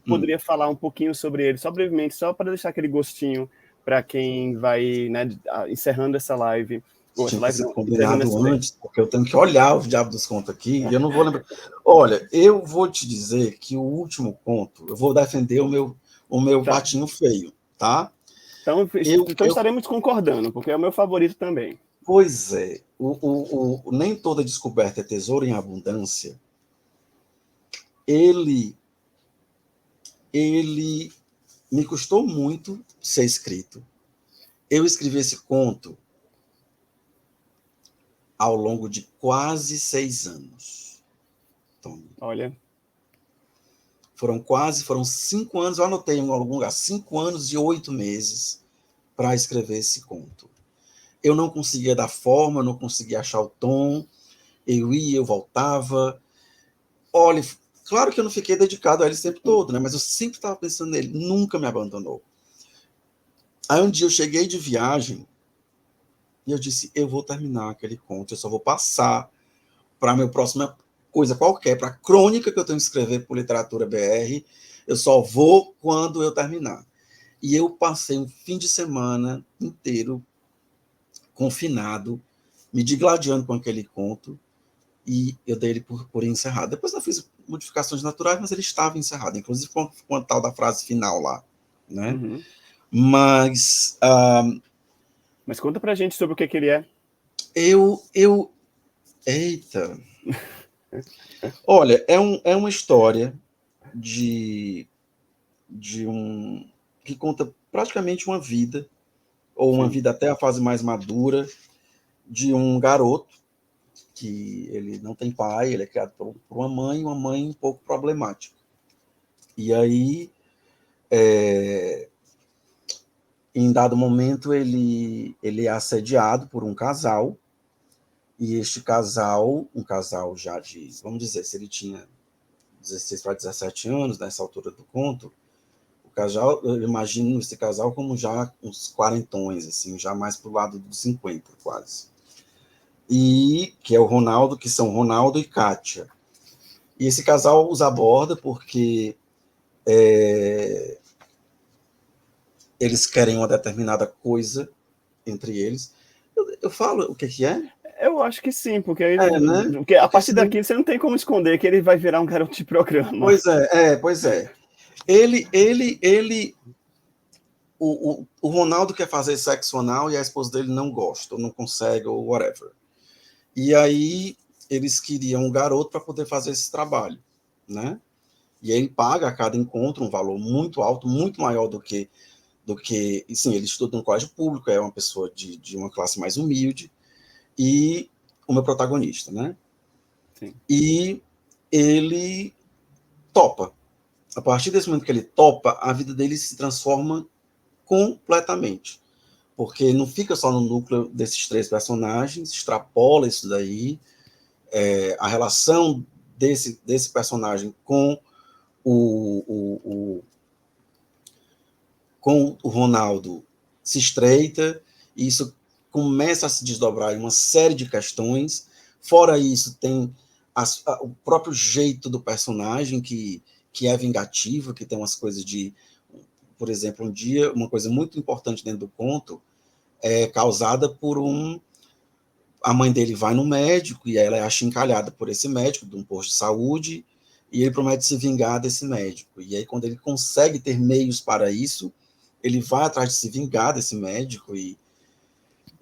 poderia falar um pouquinho sobre ele, só brevemente, só para deixar aquele gostinho para quem vai, né, encerrando essa live. Tinha que ser combinado antes, porque eu tenho que olhar o Diabo dos Contos aqui e eu não vou lembrar. Olha, eu vou te dizer que o último conto, eu vou defender o meu patinho feio, tá? Então estaremos concordando, porque é o meu favorito também. Pois é, Nem Toda Descoberta é Tesouro em Abundância, ele me custou muito ser escrito. Eu escrevi esse conto ao longo de quase 6 anos. Tony. Olha. Foram 5 anos, eu anotei em algum lugar, 5 anos e 8 meses para escrever esse conto. Eu não conseguia dar forma, não conseguia achar o tom, eu ia, eu voltava. Olha, claro que eu não fiquei dedicado a ele o tempo todo, né? Mas eu sempre estava pensando nele, nunca me abandonou. Aí um dia eu cheguei de viagem e eu disse, eu vou terminar aquele conto, eu só vou passar para a minha próxima coisa qualquer, para a crônica que eu tenho que escrever por Literatura BR, eu só vou quando eu terminar. E eu passei um fim de semana inteiro confinado, me digladiando com aquele conto, e eu dei ele por encerrado. Depois eu fiz modificações naturais, mas ele estava encerrado, inclusive com a tal da frase final lá, né? Uhum. Mas Mas conta pra gente sobre o que ele é. Eita! Olha, é uma história de um que conta praticamente uma vida, ou uma Sim. vida até a fase mais madura, de um garoto que ele não tem pai, ele é criado por uma mãe um pouco problemática. E aí, em dado momento, ele é assediado por um casal, e este casal, um casal já de, vamos dizer, se ele tinha 16 para 17 anos, nessa altura do conto, o casal, eu imagino esse casal como já uns quarentões, assim, já mais pro lado dos 50, quase. E que é o Ronaldo, que são Ronaldo e Kátia. E esse casal os aborda porque eles querem uma determinada coisa entre eles. Eu falo o que é? Eu acho que sim, porque, aí, Né? porque a Porque partir daqui você não tem como esconder que ele vai virar um garoto de programa. Pois é. O Ronaldo quer fazer sexo anal e a esposa dele não gosta, ou não consegue, ou whatever. E aí eles queriam um garoto para poder fazer esse trabalho, né? E aí ele paga a cada encontro um valor muito alto, muito maior do que sim, ele estuda no colégio público, é uma pessoa de uma classe mais humilde, e o meu protagonista, né? Sim. E ele topa. A partir desse momento que ele topa, a vida dele se transforma completamente. Porque não fica só no núcleo desses três personagens, extrapola isso daí, a relação desse personagem com com o Ronaldo se estreita, e isso começa a se desdobrar em uma série de questões. Fora isso, tem o próprio jeito do personagem, que é vingativo, que tem umas coisas de... Por exemplo, um dia, uma coisa muito importante dentro do conto é causada por a mãe dele vai no médico e ela é achincalhada por esse médico de um posto de saúde, e ele promete se vingar desse médico. E aí, quando ele consegue ter meios para isso, ele vai atrás de se vingar desse médico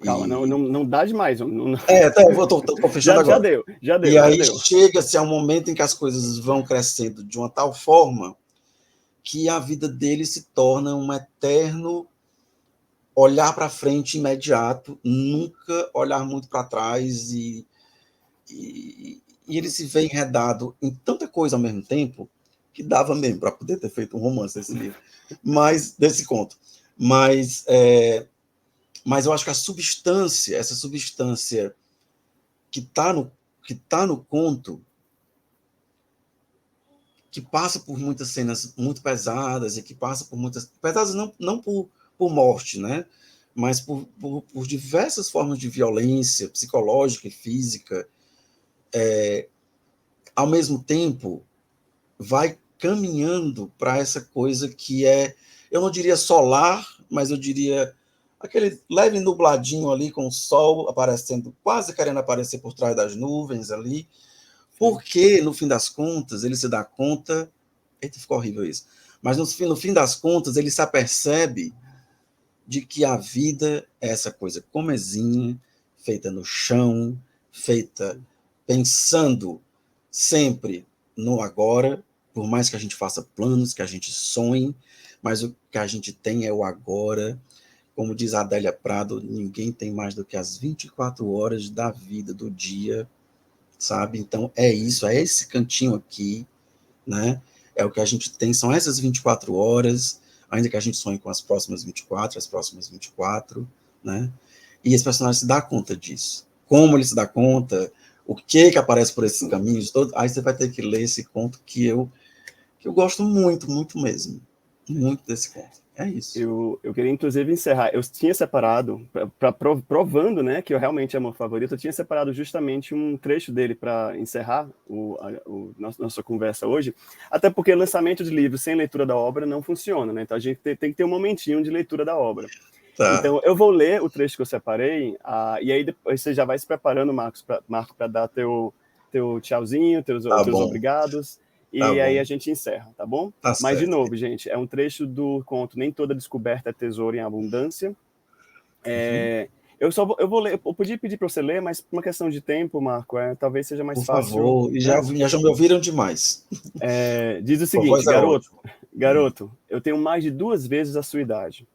Calma, não dá demais. Eu tô fechando Já agora. deu, já E deu, já aí deu. chega-se a um momento em que as coisas vão crescendo de uma tal forma que a vida dele se torna um eterno olhar para frente imediato, nunca olhar muito para trás, e ele se vê enredado em tanta coisa ao mesmo tempo que dava mesmo para poder ter feito um romance desse livro, desse conto. Mas eu acho que essa substância que está no conto, que passa por muitas cenas muito pesadas, e que passa por muitas... Pesadas não por morte, né? Mas por diversas formas de violência psicológica e física, ao mesmo tempo, vai caminhando para essa coisa que é, eu não diria solar, mas eu diria aquele leve nubladinho ali, com o sol aparecendo, quase querendo aparecer por trás das nuvens ali, porque, no fim das contas, ele se dá conta... Eita, ficou horrível isso. Mas, no fim das contas, ele se apercebe de que a vida é essa coisa comezinha, feita no chão, feita pensando sempre no agora, por mais que a gente faça planos, que a gente sonhe, mas o que a gente tem é o agora. Como diz a Adélia Prado, ninguém tem mais do que as 24 horas da vida, do dia, sabe? Então, é isso, é esse cantinho aqui, né? É o que a gente tem, são essas 24 horas, ainda que a gente sonhe com as próximas 24, as próximas 24, né? E esse personagem se dá conta disso. Como ele se dá conta, o que aparece por esses caminhos todos, aí você vai ter que ler esse conto que eu gosto muito, muito mesmo. Muito desse conto. É isso. Eu queria, inclusive, encerrar. Eu tinha separado, provando, né, que eu realmente é meu favorito, eu tinha separado justamente um trecho dele para encerrar nossa conversa hoje, até porque lançamento de livro sem leitura da obra não funciona, né? Então a gente tem que ter um momentinho de leitura da obra. Tá. Então eu vou ler o trecho que eu separei, e aí depois você já vai se preparando, Marco, para dar teu tchauzinho, teus Tá bom, obrigados, tá e aí bom. a gente encerra, tá bom? Tá Mas, de certo. novo, gente, é um trecho do conto Nem Toda Descoberta é Tesouro em Abundância. Eu vou ler, eu podia pedir para você ler, mas por uma questão de tempo, Marco, talvez seja mais Por fácil, favor, e né? já me ouviram demais. Diz o Sua voz seguinte, é ótima. garoto, eu tenho mais de 2 vezes a sua idade.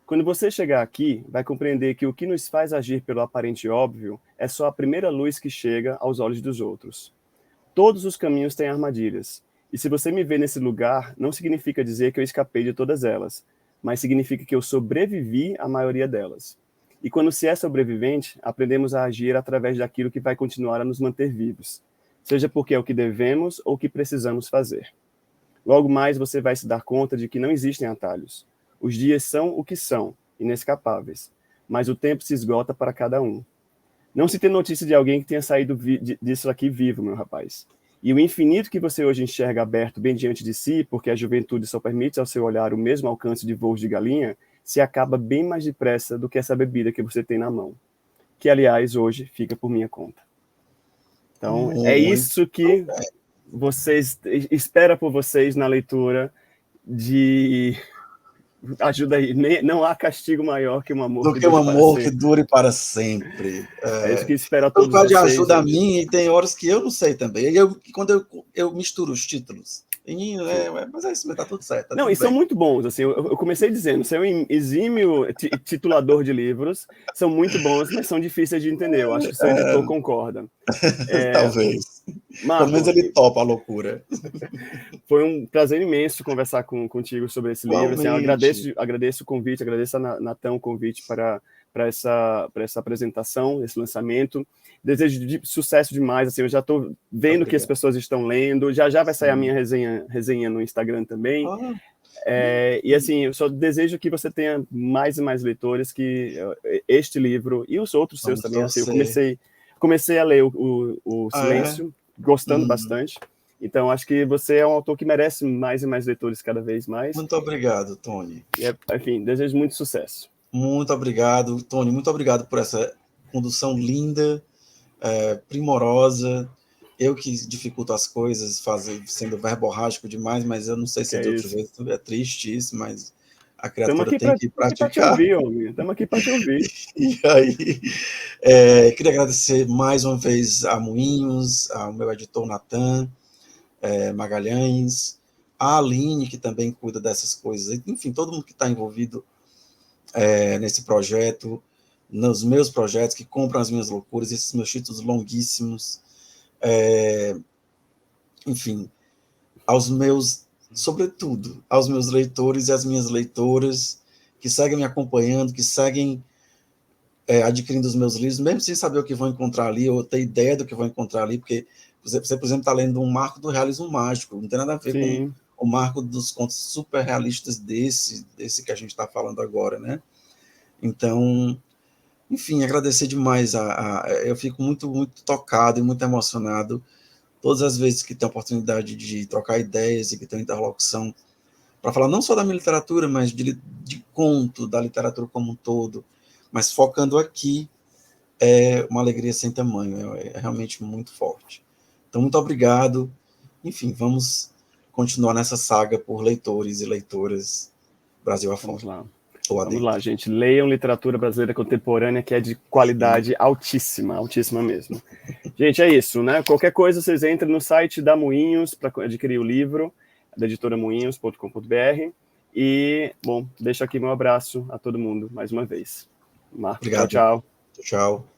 Quando você chegar aqui, vai compreender que o que nos faz agir pelo aparente óbvio é só a primeira luz que chega aos olhos dos outros. Todos os caminhos têm armadilhas. E se você me vê nesse lugar, não significa dizer que eu escapei de todas elas, mas significa que eu sobrevivi à maioria delas. E quando se é sobrevivente, aprendemos a agir através daquilo que vai continuar a nos manter vivos, seja porque é o que devemos ou o que precisamos fazer. Logo mais você vai se dar conta de que não existem atalhos. Os dias são o que são, inescapáveis, mas o tempo se esgota para cada um. Não se tem notícia de alguém que tenha saído disso aqui vivo, meu rapaz. E o infinito que você hoje enxerga aberto bem diante de si, porque a juventude só permite ao seu olhar o mesmo alcance de voos de galinha, se acaba bem mais depressa do que essa bebida que você tem na mão, que, aliás, hoje fica por minha conta. Então, é Muito isso que vocês espera por vocês na leitura de... Ajuda aí. Não há castigo maior que um amor do que que um dure para amor que sempre. dure para sempre. É isso que espero a Pelo todos qual de vocês, ajuda a gente. mim, e tem horas que eu não sei também. E quando eu misturo os títulos, mas é isso, tá tudo certo, tá Não, tudo e são bem. muito bons, assim, eu comecei dizendo, você é um exímio titulador de livros, são muito bons, mas são difíceis de entender, eu acho que seu editor concorda. Talvez. Pelo menos Marco, ele topa a loucura. foi um prazer imenso conversar contigo sobre esse livro, assim, eu Igualmente. agradeço o convite, agradeço a Natan o convite para essa apresentação, esse lançamento, desejo sucesso demais, assim, eu já estou vendo que as Obrigado. pessoas estão lendo, já vai sair a Sim. minha resenha no Instagram também. Ah, E assim, eu só desejo que você tenha mais e mais leitores que este livro e os outros seus vamos também. Assim, eu torcer. comecei a ler o Ah, é? Silêncio, gostando bastante. Então, acho que você é um autor que merece mais e mais leitores cada vez mais. Muito obrigado, Tony. Enfim, desejo muito sucesso. Muito obrigado, Tony. Muito obrigado por essa condução linda, primorosa. Eu que dificulto as coisas, sendo verborrágico demais, mas eu não sei Que se é de outro isso. jeito é triste isso, mas a Estamos criatura aqui tem que para te praticar. ouvir, homem. Estamos aqui para te ouvir. E aí, queria agradecer mais uma vez a Moinhos, ao meu editor Natan Magalhães, a Aline, que também cuida dessas coisas, enfim, todo mundo que está envolvido nesse projeto, nos meus projetos, que compram as minhas loucuras, esses meus títulos longuíssimos, enfim, sobretudo, aos meus leitores e às minhas leitoras, que seguem me acompanhando, que seguem adquirindo os meus livros, mesmo sem saber o que vão encontrar ali, ou ter ideia do que vão encontrar ali, porque você, por exemplo, está lendo um marco do realismo mágico, não tem nada a ver com Sim. o marco dos contos super realistas desse que a gente está falando agora, né? Então, enfim, agradecer demais. Eu fico muito, muito tocado e muito emocionado todas as vezes que tem a oportunidade de trocar ideias e que tem interlocução para falar não só da minha literatura, mas de conto, da literatura como um todo, mas focando aqui, é uma alegria sem tamanho, é realmente muito forte. Então, muito obrigado. Enfim, vamos continuar nessa saga por leitores e leitoras Brasil afora. Vamos lá. Ou Vamos adentro. lá, gente. Leiam literatura brasileira contemporânea, que é de qualidade altíssima, altíssima mesmo. Gente, é isso, né? Qualquer coisa, vocês entrem no site da Moinhos para adquirir o livro, da editora moinhos.com.br. E, bom, deixo aqui meu abraço a todo mundo mais uma vez. Marco, tchau, Obrigado. tchau. Tchau.